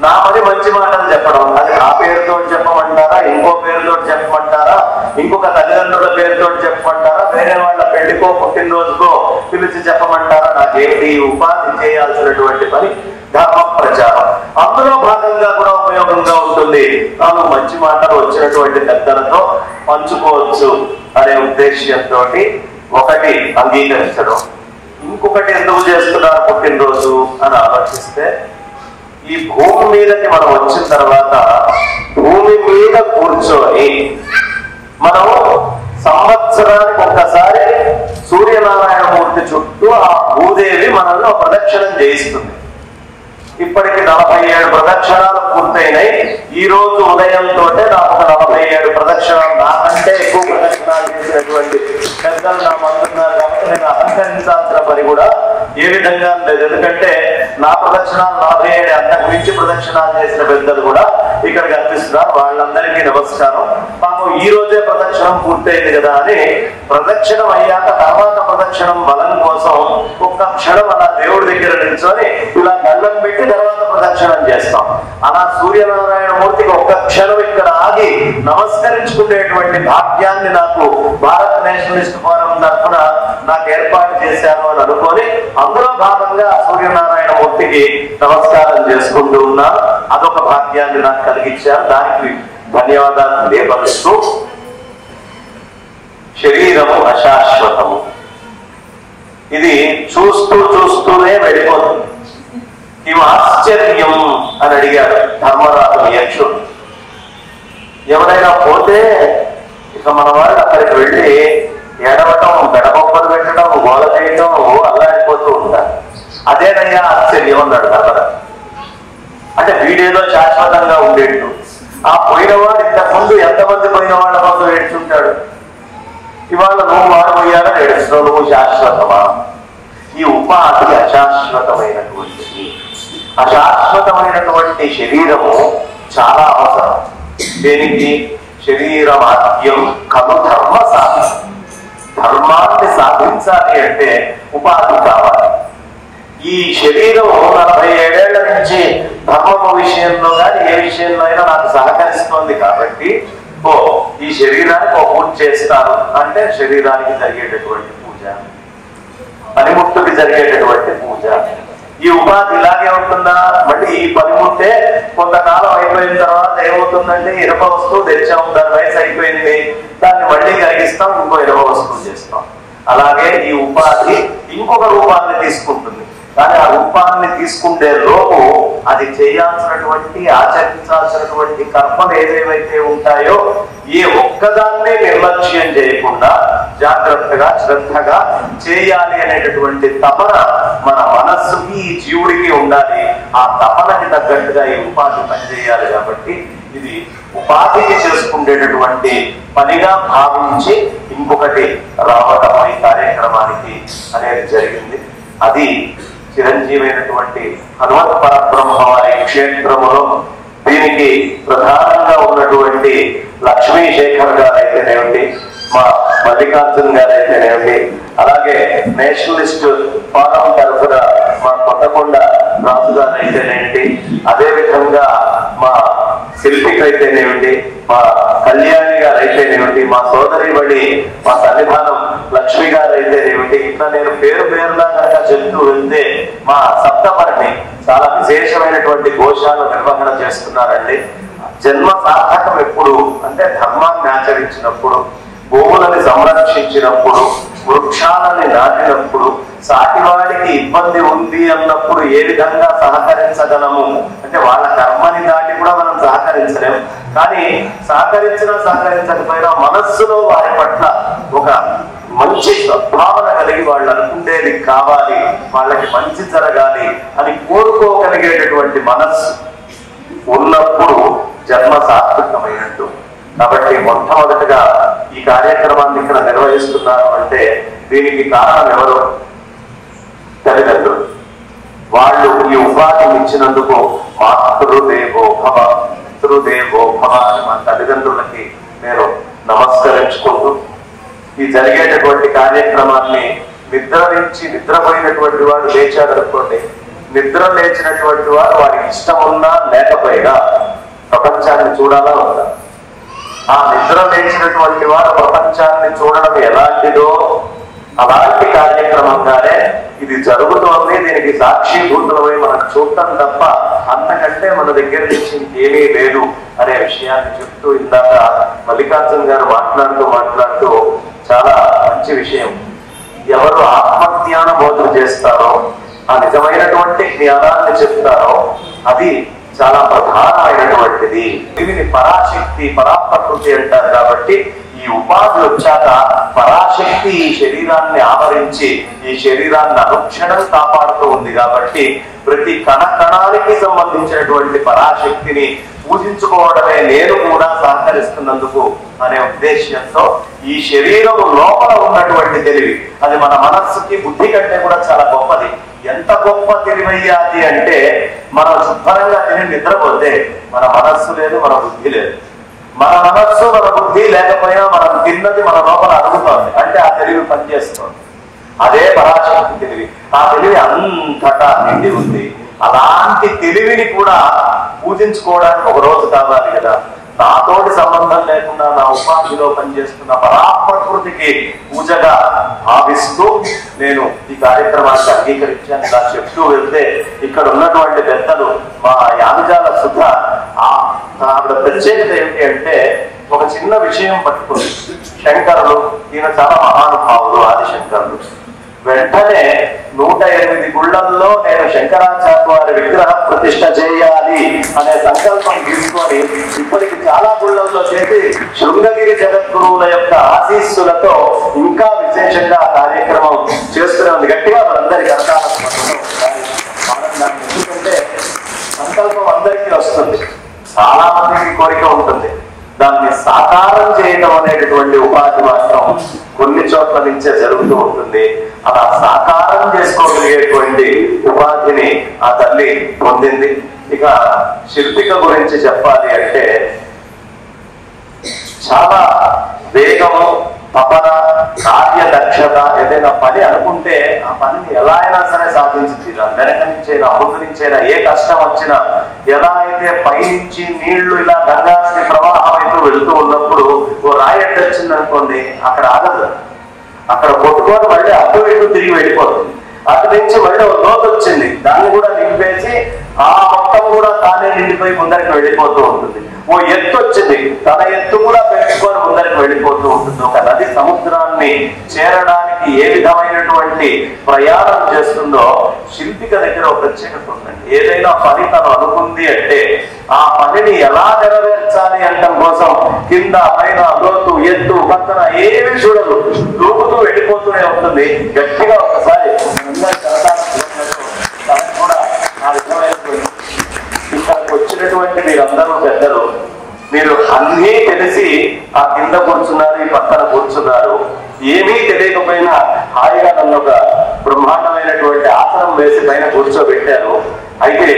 నా పని మంచి మాటలు చెప్పడం. అది నా పేరుతో చెప్పమంటారా, ఇంకో పేరుతో చెప్పమంటారా, ఇంకొక తల్లిదండ్రుల పేరుతో చెప్పమంటారా, వేరే వాళ్ళ పెళ్లికో పుట్టినరోజుకో పిలిచి చెప్పమంటారా, నాకేంటి ఉపాధి చేయాల్సినటువంటి పని ధర్మ ప్రచారం. అందులో భాగంగా కూడా ఉపయోగంగా ఉంటుంది. నాకు మంచి మాటలు వచ్చినటువంటి పెద్దలతో పంచుకోవచ్చు అనే ఉద్దేశ్యంతో ఒకటి అంగీకరించడం. ఇంకొకటి ఎందుకు చేస్తున్నారు పుట్టినరోజు అని ఆలోచిస్తే, ఈ భూమి మీదకి మనం వచ్చిన తర్వాత భూమి మీద కూర్చొని మనం సంవత్సరానికి ఒక్కసారి సూర్యనారాయణమూర్తి చుట్టూ ఆ భూదేవి మనల్ని ప్రదక్షిణం చేయిస్తుంది. ఇప్పటికి 47 ప్రదక్షిణాలు పూర్తయినాయి. ఈ రోజు ఉదయంతో నాకు 47 ప్రదక్షిణాలు, నాకంటే ఎక్కువ ప్రదక్షిణాలు చేసినటువంటి పెద్దలు నా మందున్నారు కాబట్టి నేను అలంకరించాల్సిన పని కూడా ఏ విధంగా లేదు. ఎందుకంటే నా ప్రదక్షిణాలు 47, అంతకు మించి ప్రదక్షిణాలు చేసిన పెద్దలు కూడా ఇక్కడ కనిపిస్తున్నారు. వాళ్ళందరికీ నమస్కారం. మాకు ఈ రోజే ప్రదక్షిణం పూర్తయింది కదా అని ప్రదక్షిణం అయ్యాక తర్వాత ప్రదక్షిణం బలం కోసం ఒక్క క్షణం అలా దేవుడి దగ్గర నిల్చొని ఇలా దండం పెట్టి తర్వాత ప్రదక్షిణం చేస్తాం. అలా సూర్యనారాయణమూర్తికి ఒక్క క్షణం ఇక్కడ ఆగి నమస్కరించుకునేటువంటి భాగ్యాన్ని నాకు భారత నేషనలిస్ట్ ఫోరం తరఫున నాకు ఏర్పాటు చేశాను అని అనుకొని అందులో భాగంగా సూర్యనారాయణమూర్తికి నమస్కారం చేసుకుంటూ ఉన్నా. అదొక భాగ్యాన్ని నాకు కలిగించారు. దానికి ధన్యవాదాలు తెలియపరుస్తూ, శరీరము అశాశ్వతము. ఇది చూస్తూనే వెళ్ళిపోతుంది. ఇవి ఆశ్చర్యం అని అడిగారు ధర్మరాజు యక్షుడు. ఎవరైనా పోతే ఇక మన వాళ్ళు అక్కడికి వెళ్ళి ఏడవటం, గడపొప్పలు పెట్టడం, గోల చేయటం, అల్లాడిపోతూ ఉంటారు. అదేనయ్యా ఆశ్చర్యం అన్నాడు ధర్మరాజు. అంటే వీడేదో శాశ్వతంగా ఉండేట్టు, ఆ పోయినవాడు ఇంతకుముందు ఎంతమంది పోయిన వాళ్ళ కోసం ఏడ్చుంటాడు. ఇవాళ నువ్వు మారిపోయాలని ఏడుస్తున్నావు, నువ్వు శాశ్వతమా? ఈ ఉపాధి అశాశ్వతమైనటువంటిది. అశాశ్వతమైనటువంటి శరీరము చాలా అవసరం. దేనికి? శరీరమాద్యం కలు ధర్మ సాధన. ధర్మాన్ని సాధించాలి అంటే ఉపాధి కావాలి. ఈ శరీరం 47 ఏళ్ల నుంచి ధర్మము విషయంలో కానీ ఏ విషయంలో అయినా నాకు సహకరిస్తోంది కాబట్టి ఈ శరీరానికి ఒక పూజ చేస్తాను అంటే శరీరానికి జరిగేటటువంటి పూజ, పనిముట్టుకి జరిగేటటువంటి పూజ. ఈ ఉపాధి ఇలాగే ఉంటుందా? మళ్ళీ ఈ పనిముట్టే కొంతకాలం అయిపోయిన తర్వాత ఏమవుతుందంటే ఇనుప వస్తువు తెచ్చాము, దాని వయసు అయిపోయింది, దాన్ని మళ్ళీ కరిగిస్తాం, ఇంకో ఇనుప వస్తువు చేస్తాం. అలాగే ఈ ఉపాధి ఇంకొక రూపాన్ని తీసుకుంటుంది. కానీ ఆ రూపాన్ని తీసుకుంటే లోపు అది చేయాల్సినటువంటి, ఆచరించాల్సినటువంటి కర్మలు ఏవేవైతే ఉంటాయో ఏ ఒక్కదాన్నే నిర్లక్ష్యం చేయకుండా జాగ్రత్తగా శ్రద్ధగా చేయాలి అనేటటువంటి తపన మన మనస్సుకి, ఈ జీవుడికి ఉండాలి. ఆ తపనకి తగ్గట్టుగా ఈ ఉపాధి పనిచేయాలి. కాబట్టి ఇది ఉపాధికి చేసుకునేటటువంటి పనిగా భావించి ఇంకొకటి రావడం ఈ కార్యక్రమానికి అనేది జరిగింది. అది చిరంజీవైనటువంటి హనుమత్ పరబ్రహ్మ వారి క్షేత్రములో దీనికి ప్రధానంగా ఉన్నటువంటి లక్ష్మీశేఖర్ గారు అయితేనేమిటి, మా మల్లికార్జున్ గారు అయితేనేమిటి, అలాగే నేషనలిస్ట్ ఫోరం తరఫున మా కొత్తకొండ రాజు గారు అయితేనేమిటి, అదేవిధంగా మా శిల్పికి అయితేనేమిటి, మా కళ్యాణి గారు అయితేనేమిటి, మా సోదరి బడి మా సన్నిధానం లక్ష్మి గారు అయితేనేమిటి, ఇట్లా నేను పేరులా కనుక చెప్తూ వెళ్తే మా సప్తపరిని చాలా విశేషమైనటువంటి ఘోషాలు నిర్వహణ చేస్తున్నారండి. జన్మ సార్థకం ఎప్పుడు అంటే ధర్మాన్ని ఆచరించినప్పుడు, భూములని సంరక్షించినప్పుడు, వృక్షాలని నాటినప్పుడు, సాటివాడికి ఇబ్బంది ఉంది అన్నప్పుడు ఏ విధంగా సహకరించగలము అంటే వాళ్ళ కర్మని దాటి కూడా మనం సహకరించలేము. కానీ సహకరించకపోయినా మనస్సులో వారి పట్ల ఒక మంచి భావన కలిగి వాళ్ళు అనుకుండేది కావాలి, వాళ్ళకి మంచి జరగాలి అని కోరుకోగలిగేటటువంటి మనస్సు ఉన్నప్పుడు జన్మ సార్థకమైనట్టు. కాబట్టి మొట్టమొదటిగా ఈ కార్యక్రమాన్ని ఇక్కడ నిర్వహిస్తున్నారు అంటే దీనికి కారణం ఎవరు? తల్లిదండ్రులు. వాళ్ళు ఈ ఉపాధిని ఇచ్చినందుకు మాతృదేవో భవ, పితృదేవో భవ అని మా తల్లిదండ్రులకి నేను నమస్కరించుకుంటూ ఈ జరిగేటటువంటి కార్యక్రమాన్ని నిద్ర నుంచి నిద్రపోయినటువంటి వాడు లేచాడు అనుకోండి, నిద్ర లేచినటువంటి వాడు వాడికి ఇష్టం ఉన్నా లేకపోయినా ప్రపంచాన్ని చూడాలా ఉందా? ఆ నిద్ర లేచినటువంటి వాడు ప్రపంచాన్ని చూడడం ఎలాంటిదో అలాంటి కార్యక్రమంగానే ఇది జరుగుతోంది. దీనికి సాక్షిభూతులమై మనం చూడటం తప్ప అంతకంటే మన దగ్గర నుంచి ఇంకేమీ లేదు అనే విషయాన్ని చెప్తూ ఇందాక మల్లికార్జున గారు మాట్లాడుతూ చాలా మంచి విషయం. ఎవరు ఆత్మజ్ఞాన బోధన చేస్తారో, ఆ నిజమైనటువంటి జ్ఞానాన్ని చెప్తారో అది చాలా ప్రధానమైనటువంటిది. దీనిని పరాశక్తి, పరాప్రకృతి అంటారు. కాబట్టి ఈ ఉపాధి వచ్చాక పరాశక్తి ఈ శరీరాన్ని ఆవరించి ఈ శరీరాన్ని అనుక్షణం కాపాడుతూ ఉంది. కాబట్టి ప్రతి కణానికి సంబంధించినటువంటి పరాశక్తిని పూజించుకోవడమే నేను కూడా సహకరిస్తున్నందుకు అనే ఉద్దేశ్యంతో ఈ శరీరం లోపల ఉన్నటువంటి తెలివి, అది మన మనస్సుకి బుద్ధి కంటే కూడా చాలా గొప్పది. ఎంత గొప్ప తెలివయ్యాది అంటే మనం శుభ్రంగా తిని నిద్రపోతే మన మనస్సు లేదు, మన బుద్ధి లేదు. మన మనస్సు మన బుద్ధి లేకపోయినా మనం తిన్నది మన లోపల అడుగుతోంది అంటే ఆ తెలివి పనిచేస్తోంది. అదే పరాశక్తి తెలివి. ఆ తెలివి అంతటా నిండి ఉంది. అలాంటి తెలివిని కూడా పూజించుకోవడానికి ఒక రోజు కావాలి కదా. నాతోటి సంబంధం లేకుండా నా ఉపాధిలో పనిచేస్తున్న పరాప్రకృతికి పూజగా భావిస్తూ నేను ఈ కార్యక్రమాన్ని అంగీకరించాను. ఇలా చెప్తూ వెళ్తే ఇక్కడ ఉన్నటువంటి పెద్దలు మా యానజాల సుధ ఆవిడ ప్రత్యేకత ఏమిటి అంటే ఒక చిన్న విషయం పట్టుకుంది. శంకరులు ఈయన చాలా మహానుభావులు, ఆదిశంకరులు. వెంటనే 108 గుళ్ళల్లో నేను శంకరాచార్య వారి విగ్రహ ప్రతిష్ఠ చేయాలి అనే సంకల్పం తీసుకొని ఇప్పటికి చాలా గుళ్ళల్లో చేసి శృంగగిరి జగద్గురువుల యొక్క ఆశీస్సులతో ఇంకా విశేషంగా ఆ కార్యక్రమం చేస్తూనే ఉంది. గట్టిగా మనందరికీ ఎందుకంటే సంకల్పం అందరికీ వస్తుంది, చాలా మందికి కోరిక ఉంటుంది. దాన్ని సాకారం చేయడం అనేటటువంటి ఉపాధి మాత్రం కొన్ని చోట్ల నుంచే జరుగుతూ ఉంటుంది. అలా సాకారం చేసుకోగలిగేటువంటి ఉపాధిని ఆ తల్లి పొందింది. ఇక శిల్పిక గురించి చెప్పాలి అంటే చాలా వేగము, తపన, కార్యదక్షత. ఏదైనా పని అనుకుంటే ఆ పనిని ఎలా అయినా సరే సాధించింది. వెనక నుంచైనా ముందు నుంచైనా ఏ కష్టం వచ్చినా, ఎలా అయితే పైనుంచి నీళ్లు ఇలా గంగానది ప్రవాహం అయితే వెళుతూ ఉన్నప్పుడు ఓ రాయట్ వచ్చింది అనుకోండి, అక్కడ ఆగదు. అక్కడ కొట్టుకొని మళ్ళీ అటు ఇటు తిరిగి వెళ్ళిపోతుంది. అటు నుంచి మళ్ళీ ఒక లోతు వచ్చింది, దాన్ని కూడా నింపేసి ఆ మొత్తం కూడా తానే నిండిపోయి ముందరికి వెళ్ళిపోతూ ఉంటుంది. ఓ ఎత్తు వచ్చింది, తన ఎత్తు కూడా పెట్టుకొని ముందరికి వెళ్ళిపోతూ ఉంటుంది. ఒక నది సముద్రాన్ని చేరడానికి ఏ విధమైనటువంటి ప్రయాణం చేస్తుందో శిల్పిక దగ్గర ఒక ప్రత్యేకత ఉందండి. ఏదైనా పని తను అనుకుంది అంటే ఆ పనిని ఎలా నెరవేర్చాలి అనడం కోసం కింద పైన లోతు ఎత్తు పక్కన ఏమి చూడదు, దూకుతూ వెళ్ళిపోతూనే ఉంటుంది. గట్టిగా ఒకసారి కూడా ఆ విధమైనటువంటి ఇక్కడికి వచ్చినటువంటి మీరందరూ పెద్దలు, మీరు అన్నీ తెలిసి ఆ కింద కూర్చున్నారు, ఈ పక్కన కూర్చున్నారు. ఏమీ తెలియకపోయినా హాయిగా నన్ను ఒక బ్రహ్మాండమైనటువంటి ఆసనం వేసి పైన కూర్చోబెట్టారు. అయితే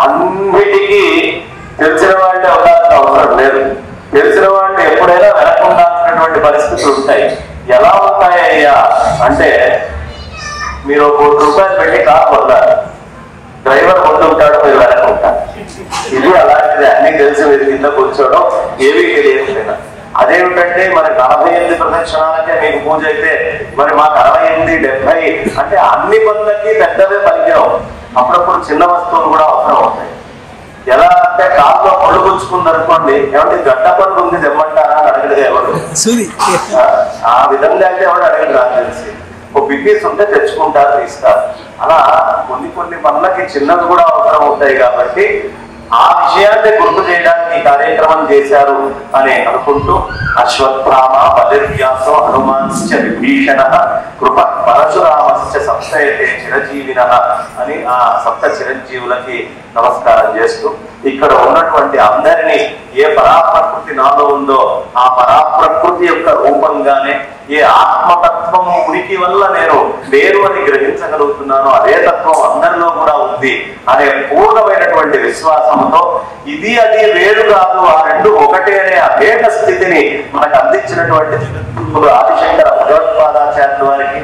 అన్నిటికీ తెలిసిన వాళ్ళే ఉండాల్సిన అవసరం లేదు. తెలిసిన వాళ్ళు ఎప్పుడైనా వెనకుండాల్సినటువంటి పరిస్థితులు ఉంటాయి. ఎలా ఉంటాయ్యా అంటే మీరు ₹1 కోటి పెట్టి కారు పొందారు, డ్రైవర్ ముందు ఉంటాడు, మీరు వెనకుంటారు. ఇది అలాంటిది. అన్ని తెలిసి మీరు కింద కూర్చోవడం ఏమీ తెలియకపోయినా. అదేమిటంటే మరి 48 ప్రదక్షిణాలకే మీకు పూజ అయితే మరి మాకు 68, 70 అంటే అన్ని పనులకి పెద్దవే పనికిరావు. అప్పుడప్పుడు చిన్న వస్తువులు కూడా అవసరం అవుతాయి. ఎలా అంటే కారులో పళ్ళు పుచ్చుకుందనుకోండి, ఏమంటే గడ్డ పనులు ఉంది తెమ్మంటారా అని అడగదు ఎవరు. ఆ విధంగా అయితే ఎవరు అడగదు నాకు తెలిసి. ఓ బిగ్గీస్ ఉంటే తెచ్చుకుంటారు, తీస్తారు. అలా కొన్ని పనులకి చిన్నది కూడా అవసరం అవుతాయి. కాబట్టి ఆ విషయాన్ని గుర్తు చేయడానికి ఈ కార్యక్రమం చేశారు అని అనుకుంటూ అశ్వత్థామ బలిర్వ్యాసో హనుమాన్శ్చ విభీషణ కృప పరశురామశ్చ సప్తయతే చిరంజీవిన అని ఆ సప్త చిరంజీవులకి నమస్కారం చేస్తూ ఇక్కడ ఉన్నటువంటి అందరినీ ఏ పరాప్రకృతి నాలో ఉందో ఆ పరాప్రకృతి యొక్క రూపంగానే ఏ ఆత్మతత్వం ఉనికి వల్ల నేను వేరు అని గ్రహించగలుగుతున్నానో అదే తత్వం అందరిలో కూడా ఉంది అనే పూర్ణమైనటువంటి విశ్వాసంతో ఇది అది వేరు కాదు, ఆ రెండు ఒకటే అనే అభేద స్థితిని మనకు అందించినటువంటి ఆదిశంకర భగవత్పాదాచార్యుల వారికి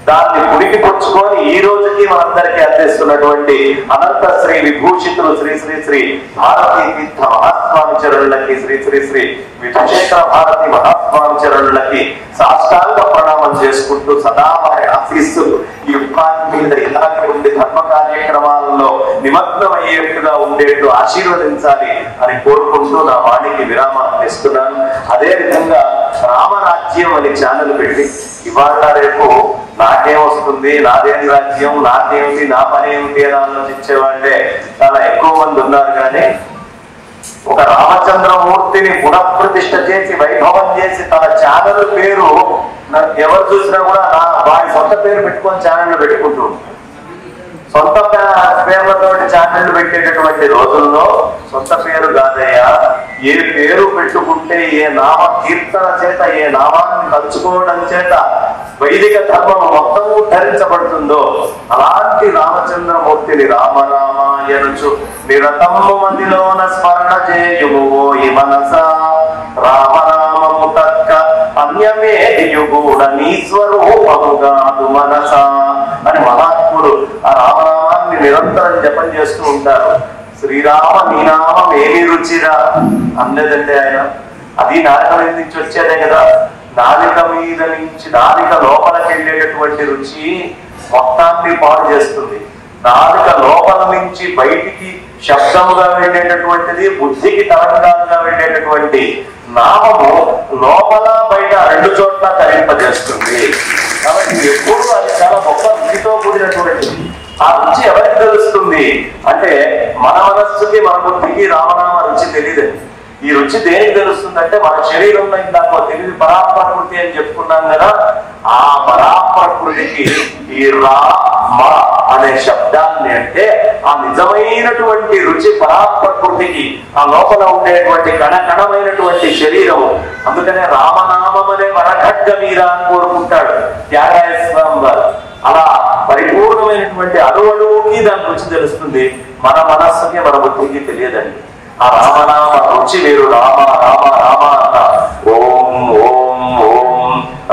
దాన్ని పుడికి పుచ్చుకొని ఈ రోజుకి మనందరికీ అందిస్తున్నటువంటి అనంత శ్రీ విభూషితులు శ్రీ శ్రీ శ్రీ భారతీ తీర్థ మహాస్వామి చరణులకి శ్రీ శ్రీ శ్రీ విధుశేఖర భారతి మహాస్వామి చరణులకి సాష్టాంగ ప్రణామం చేసుకుంటూ సదా వారి ఆశీస్సులు ఈ ఉపాధి మీద ఇలాగే ఉండి ధర్మ కార్యక్రమాలలో నిమగ్నమయ్యేట్టుగా ఉండేట్టు ఆశీర్వదించాలి అని కోరుకుంటూ నా వాణికి విరామాన్ని ఇస్తున్నాను. అదే విధంగా రామరాజ్యం అని ఛానల్ పెట్టి ఇవాళ రేపు నాకేం వస్తుంది, నాదేని రాజ్యం, నాకేమిటి, నా పని ఏమిటి అని ఆలోచించే వాళ్ళే చాలా ఎక్కువ మంది ఉన్నారు. కానీ ఒక రామచంద్రమూర్తిని పునఃప్రతిష్ఠ చేసి వైభవం చేసి తన ఛానల్ పేరు ఎవరు చూసినా కూడా వారి సొంత పేరు పెట్టుకొని ఛానల్ పెట్టుకుంటూ సొంత పేర్లతో ఛానళ్లు పెట్టేటటువంటి రోజుల్లో సొంత పేరు కాదయ్యా, ఏ పేరు పెట్టుకుంటే ఏ నామ కీర్తన చేత ఏ నామాన్ని తలుచుకోవడం చేత వైదిక ధర్మం మొత్తం ధరించబడుతుందో అలాంటి రామచంద్రమూర్తిని రామ రామాయనుచు నిరతమ్ము మందిలోన స్మరణ చేయుము ఈ మనస రామనామము తక్క అన్యమే దియుగూడ నీ స్వరూపముగాదు మనస అని మహాత్ములు ఆ రామనామాన్ని నిరంతరం జపం చేస్తూ ఉంటారు. శ్రీరామ నీ నామం ఏమి రుచిరా అనలేదంటే ఆయన, అది నాలుక మీద నుంచి వచ్చేదే కదా. నాలుక మీద నుంచి నాలుక లోపలికి వెళ్ళేటటువంటి రుచి మొత్తాన్ని పాడు చేస్తుంది. నాలుక లోపల నుంచి బయటికి శబ్దముగా వెళ్ళేటటువంటిది, బుద్ధికి తరంగాలుగా వెళ్ళేటటువంటి నామము లోపల బయట రెండు చోట్ల తరింపజేస్తుంది. కాబట్టి ఎప్పుడు అది చాలా గొప్ప రుచితో కూడినటువంటిది. ఆ రుచి ఎవరికి తెలుస్తుంది అంటే మన మనస్సుకి మన బుద్ధికి రామనామ రుచి తెలియదండి. ఈ రుచి దేనికి తెలుస్తుందంటే మన శరీరంలో ఇందాక తెలియదు పరాప్రకృతి అని చెప్పుకున్నాం కదా, ఆ పరాప్రకృతికి ఈ రామ అనే శబ్దాన్ని అంటే ఆ నిజమైనటువంటి రుచి పరాప్రకృతికి ఆ లోపల ఉండేటువంటి కణకణమైనటువంటి శరీరము. అందుకనే రామనామం అనే వరఖడ్గ మీద అని కోరుకుంటాడు త్యాగాయ స్వామి వారు. అలా పరిపూర్ణమైనటువంటి అణువణువుకి దాని రుచి తెలుస్తుంది, మన మనస్సుకి మన బుద్ధికి తెలియదండి. ఆ రామనామ రుచి మీరు రామ రామ రామ అన్న ఓం ఓం ఓం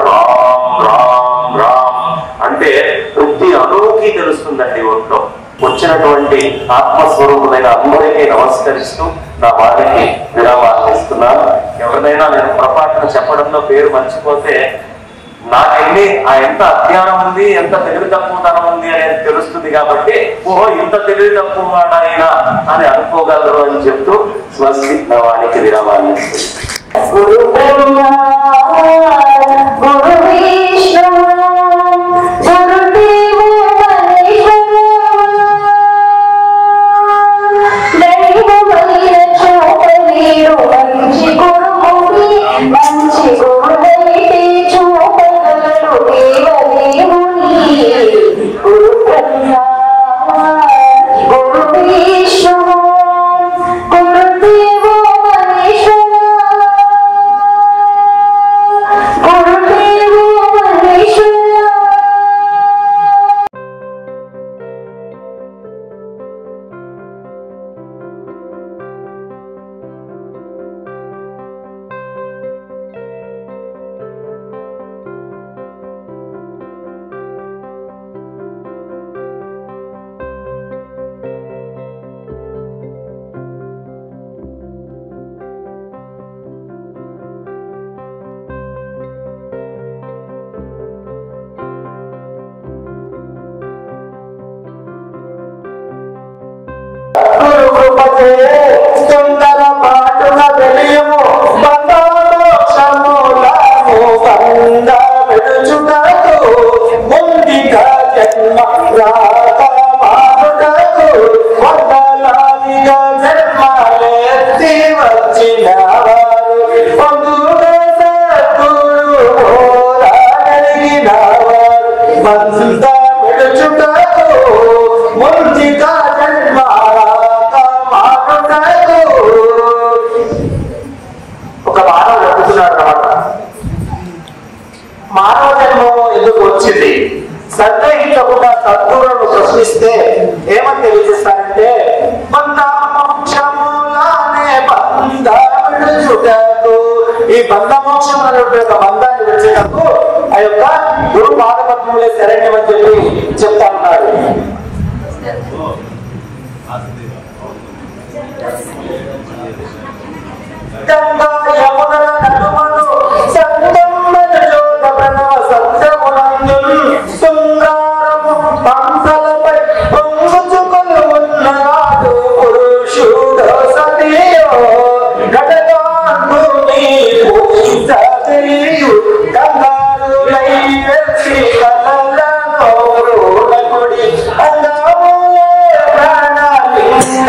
రామ్ రామ్ రామ్ అంటే ప్రతి అణువుకి తెలుస్తుందండి. ఒంట్లో వచ్చినటువంటి ఆత్మస్వరూపులైన అందరికీ నమస్కరిస్తూ నా వారికి విరామాన్ని ఇస్తున్నాను. ఎవరినైనా నేను పొరపాటున చెప్పడంలో పేరు మర్చిపోతే నాకెళ్ళి ఆ ఎంత అజ్ఞానం ఉంది, ఎంత తెలివి తక్కువతనం ఉంది అనేది తెలుస్తుంది. కాబట్టి ఓహో ఇంత తెలివి తక్కువ వాడైనా అని అనుకోగలరు అని చెప్తూ స్వస్తి నా వారికి విరామాన్ని సుందర పాటున తెలియము బంధమోక్షములను బంధ విడుచుటకు ముందిగా జన్మ రాత మారుటకు వందలాదిగా జన్మ సందేహించకుండా సద్గురువులను ప్రశ్నిస్తే ఏమని తెలియజేస్తారంటే ఈ బంధమోక్షం అనేటువంటి యొక్క బంధాన్ని విడిచేటప్పుడు ఆ యొక్క గురు పాదపద్మములే శరణ్యమని చెప్పి చెప్తా ఉన్నాడు. గంగా యమునల నడుమను సంగమన జోగ ప్రణవ సత్యమునందును శృంగారము పంసలపై పొంగుచుకొని ఉన్ననాడు పురుషుడు సతీయో గడగాంధుని పూజించు గంగారులై వెలిసి కలలను రోలకుడి అంగములే ప్రాణలింగముగనుడి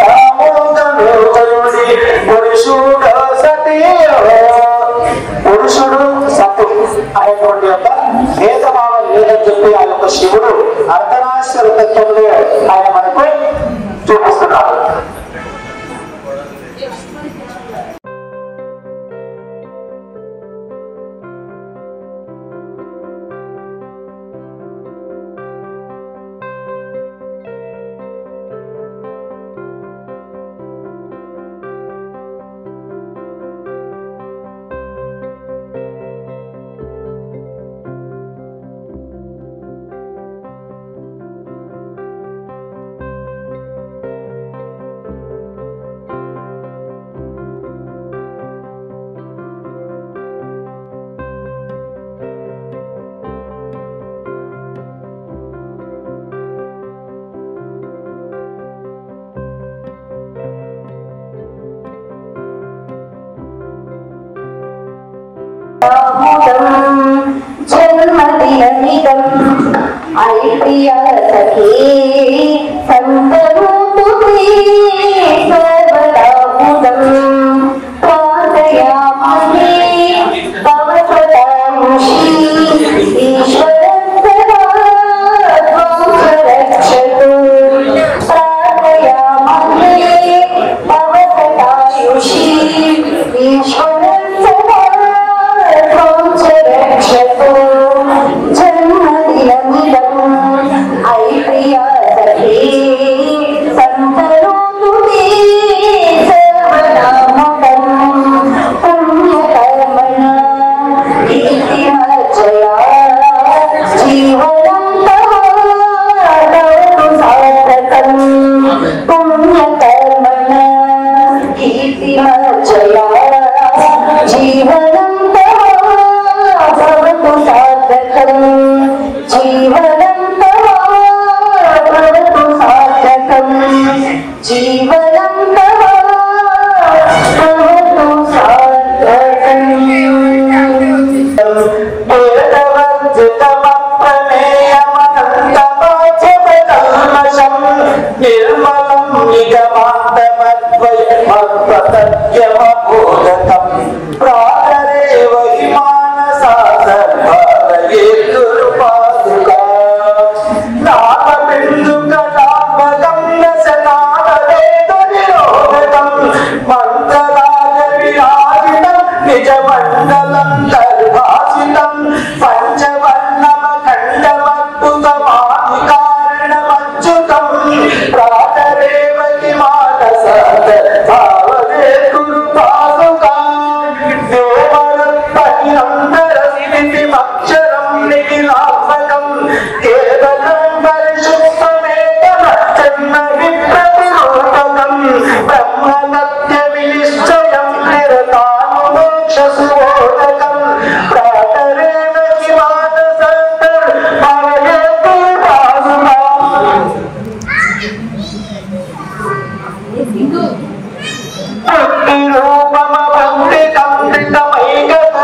పురుషుడు సతీయో. పురుషుడు సతు అనేటువంటి యొక్క భేదభావం లేదని చెప్పి ఆ యొక్క శివుడు అర్ధనాశ్వర తత్వంలో ఆయన మనకు చూపిస్తున్నాడు. జన్మదినమిదం ఐప్రియ సఖీ సంతనూతుతే సర్వదాముదం ప్రార్థయామి తవ సదాంశి ఈశ్వరం సదా త్వం రక్షతు ప్రార్థయామి తవ సదాయుషి ఈశ్వరం సదా జన్మదినమిదం ఐప్రియ సఖీ సంతనూతుతే సర్వనామకం పుణ్యకర్మణ కీర్తిమర్చయా జీవనం తవ సార్థకం పుణ్యకర్మణ కీర్తిమర్చయా జీవనం భవతు సార్థకం జీవనం భవతు సార్థకం జీవనం భవతు సార్థకం. నిర్మలం నిగమాంతమద్వయమద్వతజ్ఞమబోధకం ప్రాతరేవ హిమానసా సర్వాలయే గురుపాదుకా నామబిందుకలాపకం రసనాదవేదనిరోధకం మంగళాయ విరాజితం నిజమండలం దర్భాసితం పంచవర్ణమఖండమద్భుతమాదికారణమచ్యుతం ప్రాతరేవ హిమానస భావదే గురుపాదుకా దేవరత్పహినందరసిమక్షరం నిఖిలాత్మకం కేవలం పరిశుద్ధమేకమచ్చన్న విప్రతిరూపకం బ్రహ్మనత్య వినిశ్చయం నిరతానుమోక్షసుబోధకం ప్రాతరేవ హిమానసంతర్భవయే గురుపాదుకా.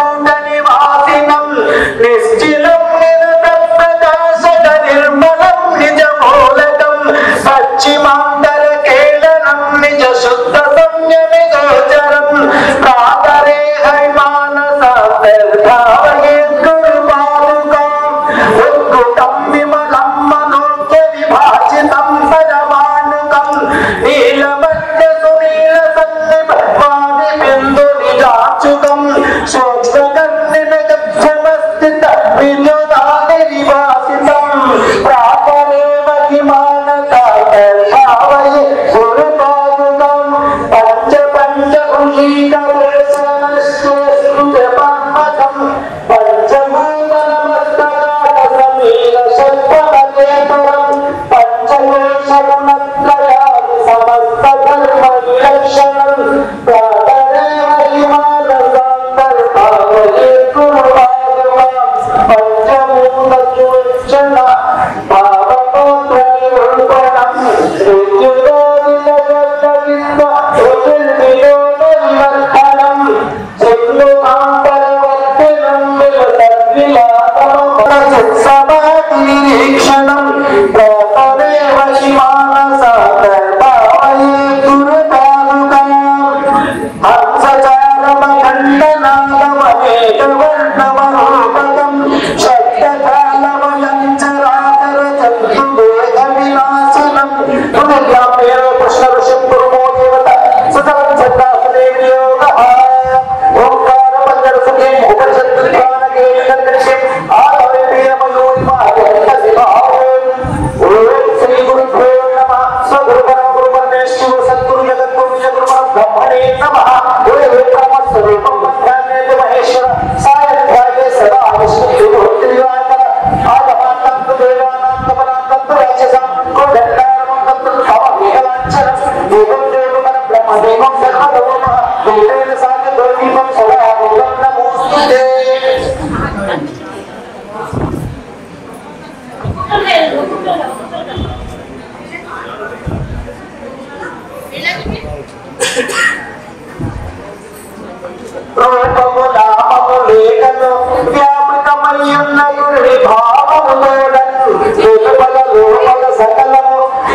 భక్తిరూపమభక్తికమృతమైకూటనివాసినం నిశ్చిలం నిరతప్రకాశక నిర్మలం నిజమూలకం పశ్చిమాంతరకేళనం నిజ శుద్ధ సంయమి గోచరం ప్రాతరే హైమానసాంతర్భావయే గురుపాదుకా ఉద్భుతం విమలం మనోజ్ఞ విభాసితం పరమాణుకం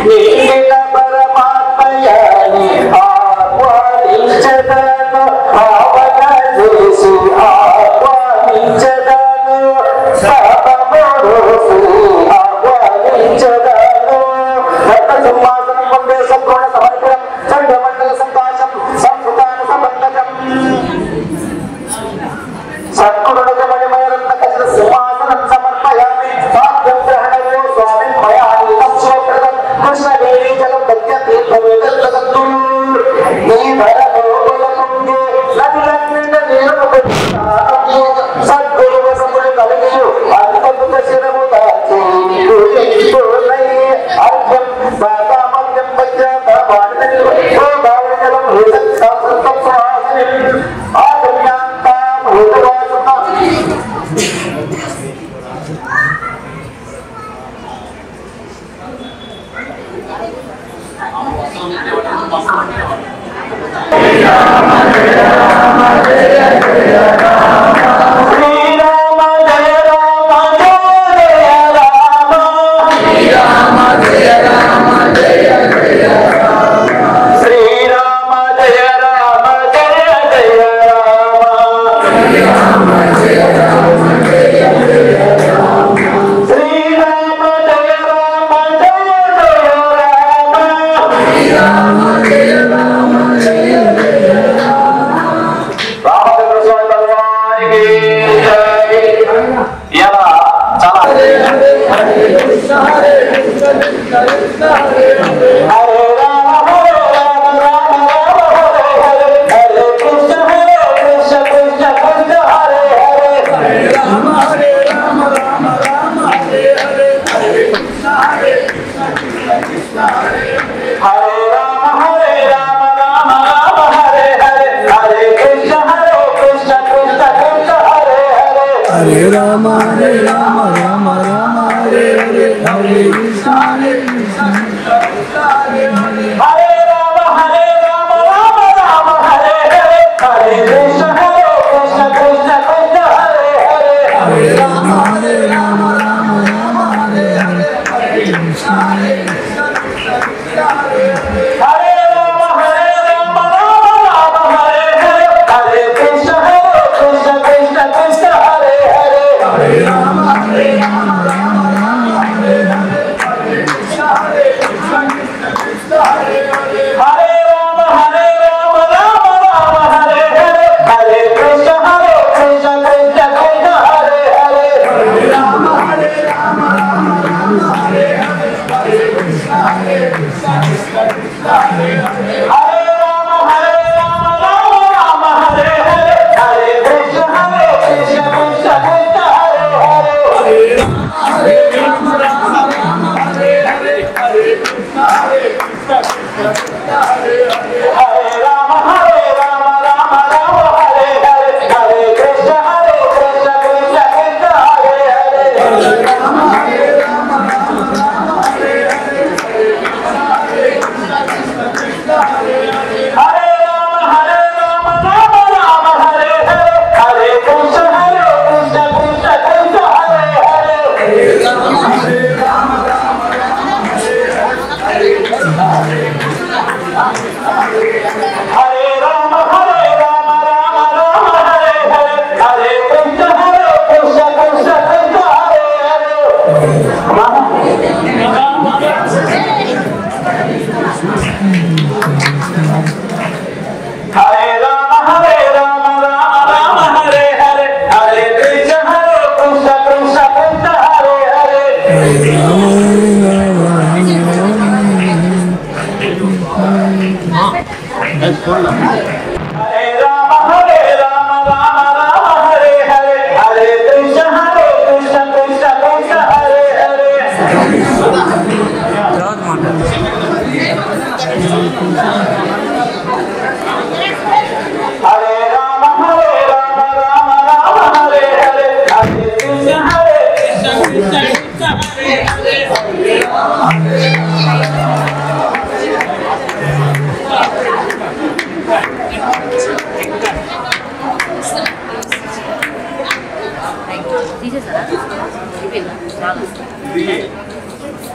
నీల పరమాత్మయాని ఆహ్వానించదను భావన చేసి ఆహ్వానించదను సర్వమోసి ఆహ్వానించదను రత్న సింహాసనం వందే సంకోణ సమర్పణం చండమండల సంకాశం సంస్కృతాన సంబంధకం సత్కురుణమణిమయ రత్న కచ సింహాసనం సమర్పయామి సాధ్యం గ్రహణయో స్వామి మయా నీతం శోప్రదం కృష్ణదేవి జలం దత్య తీర్థమేతద్వదత్తు నీ ధరలోకులకుండే నదులన్నింట నీరు సద్గురు వసములు కలిగియు అంతముత శిరము దాచి అర్ఘ్యం సాకామగ్యం వజ్రాత వాడినని ఓ దావజలం హృదం సంస్కృతం స్వాసిని ఆగమ్యాంతాం హృదవాసున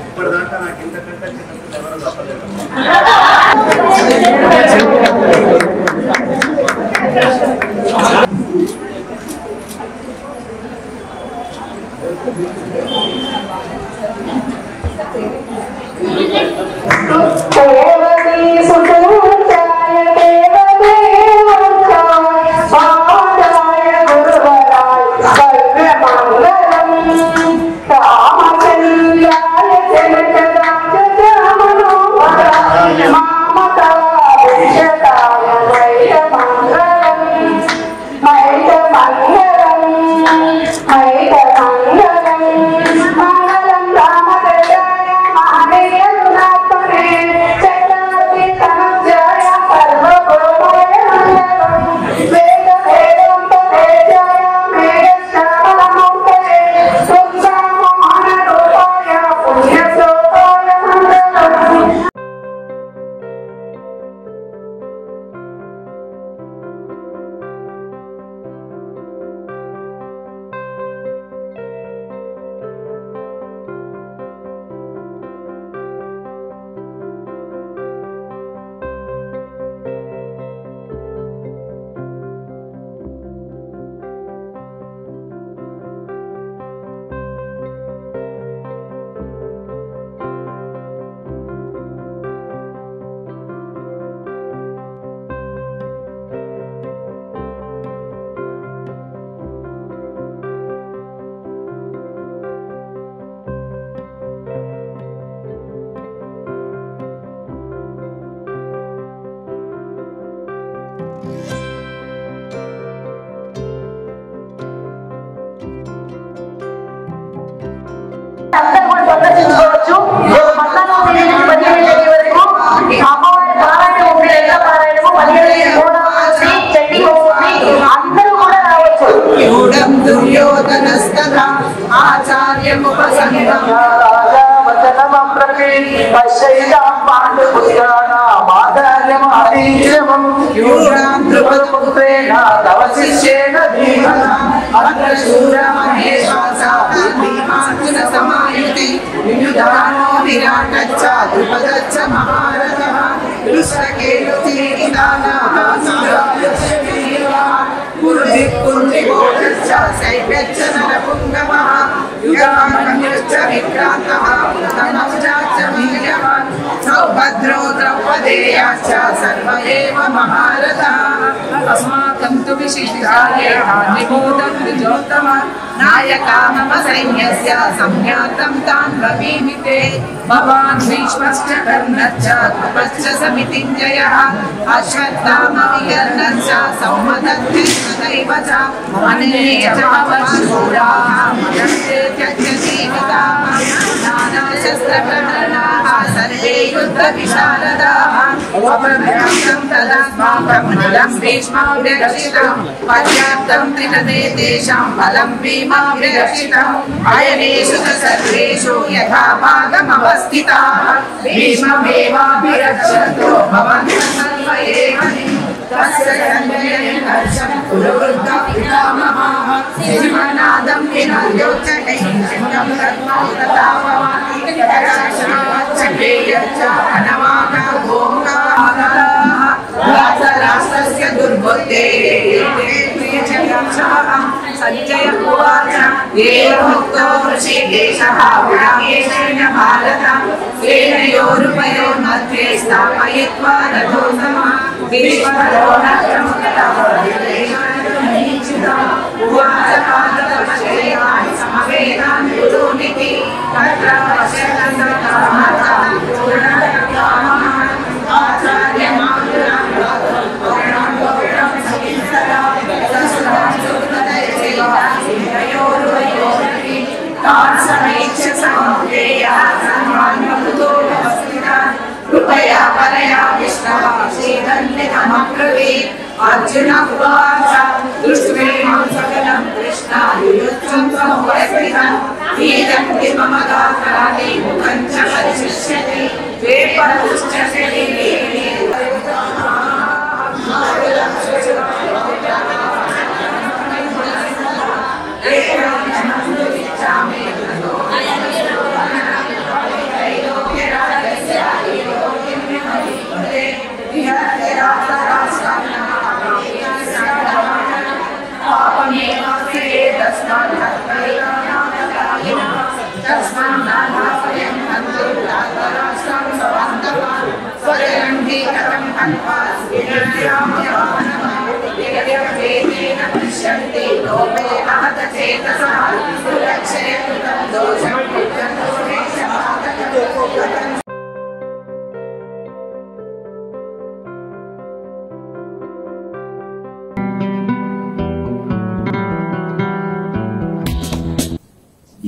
ఇప్పటిదాకా నాకు ఇంతకంటే అందరూ కూడా సందర్శించుకోవచ్చు. మధ్యాహ్నం 15 వరకు అమ్మవారి పారాయణం ఉంది. ఎల్ల పారాయణము 15 మూడవది చెట్టి ఉంది. అందరూ కూడా రావచ్చు. దుర్యోధనస్తథా ఆచార్యముపసంగం सौभद्रो द्रौपदेयाश्च सर्व एव महारथः अस्माकं तु विशिष्टायाः निबोधं द्विजोत्तम नायका मम सैन्यस्य संज्ञातं तान् ब्रवीमि ते भवान् भीष्मश्च कर्णश्च कृपश्च समितिञ्जयः अश्वत्थामविकर्णश्च सौमदत्तिस्तथैव च अन्ये च शूराः मदन्ते त्यक्तजीविताः नानाशस्त्रप्रहरणाः सर्वे युद्धविशारदाः अपभ्रष्टं तदस्माकं बलं भीष्माव्यरक्षितं पर्याप्तं त्रितते तेषां बलं भीमाव्यरक्षितम् अयनेषु च सर्वेषु यथा भागमवस्थिताः भीष्ममेवाभिरक्षन्तो भवन्तः सर्व एव तस्य सञ्जयेन हर्षं कुरुवृद्धः पितामहः सिंहनादं विनोद्योच्चते सिंहं कर्मौ तथा भवानि यच्च अनवाका गोङ्गाः राष्ट्रस्य दुर्बुद्धेः सञ्जय उवाच एवमुक्तो ऋषिकेशः विरामेशेन भारतं सेनयोरुभयोर्मध्ये स्थापयित्वा रथोत्तमः उवाच पादपश्चैवान् समवेदान् गुरूनिति तत्र कृपया परया अर्जुन उवाच दृष्ट्वेमं सकलं कृष्णायुयुत्सं समुपस्थितं नीदं मम गात्राणि मुखं च परिशिष्यति द्वेपरुश्च शरीरे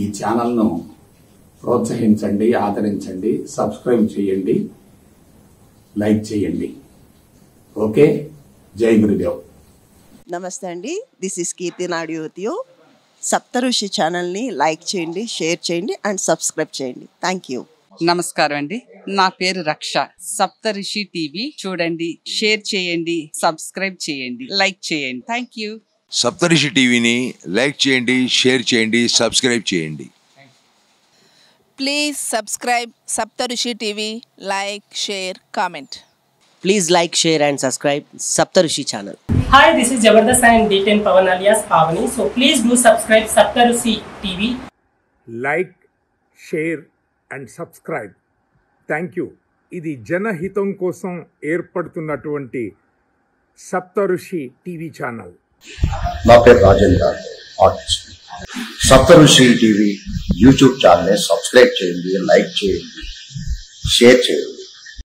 ఈ ఛానల్ను ప్రోత్సహించండి, ఆదరించండి, సబ్స్క్రైబ్ చేయండి, లైక్ చేయండి. ఓకే, జై గురుదేవ్. నమస్తే అండి, దిస్ ఇస్ కీర్తి నాడియోతియో. సప్తఋషి ఛానల్ని లైక్ చేయండి, షేర్ చేయండి అండ్ సబ్స్క్రైబ్ చేయండి. Thank you. నమస్కారం అండి, నా పేరు రక్ష. సప్తఋషి టీవీ చూడండి, షేర్ చేయండి, సబ్స్క్రైబ్ చేయండి, లైక్ చేయండి. Thank you. సప్తఋషి టీవీని లైక్ చేయండి, షేర్ చేయండి, సబ్స్క్రైబ్ చేయండి. Please subscribe Saptarushi TV, like, share, comment. Please like, share and subscribe Saptarushi channel. Hi, this is Jabardast and D10 Pawan alias Pavani. So please do subscribe Saptarushi TV. Like, share and subscribe. Thank you. ఇది జనహితం కోసం ఏర్పడుతున్నటువంటి సప్తఋషి TV channel. నా పేరు Rajendra, artist. సప్తఋషి TV YouTube ఛానల్ని subscribe చేయండి, like చేయండి, share చేయండి.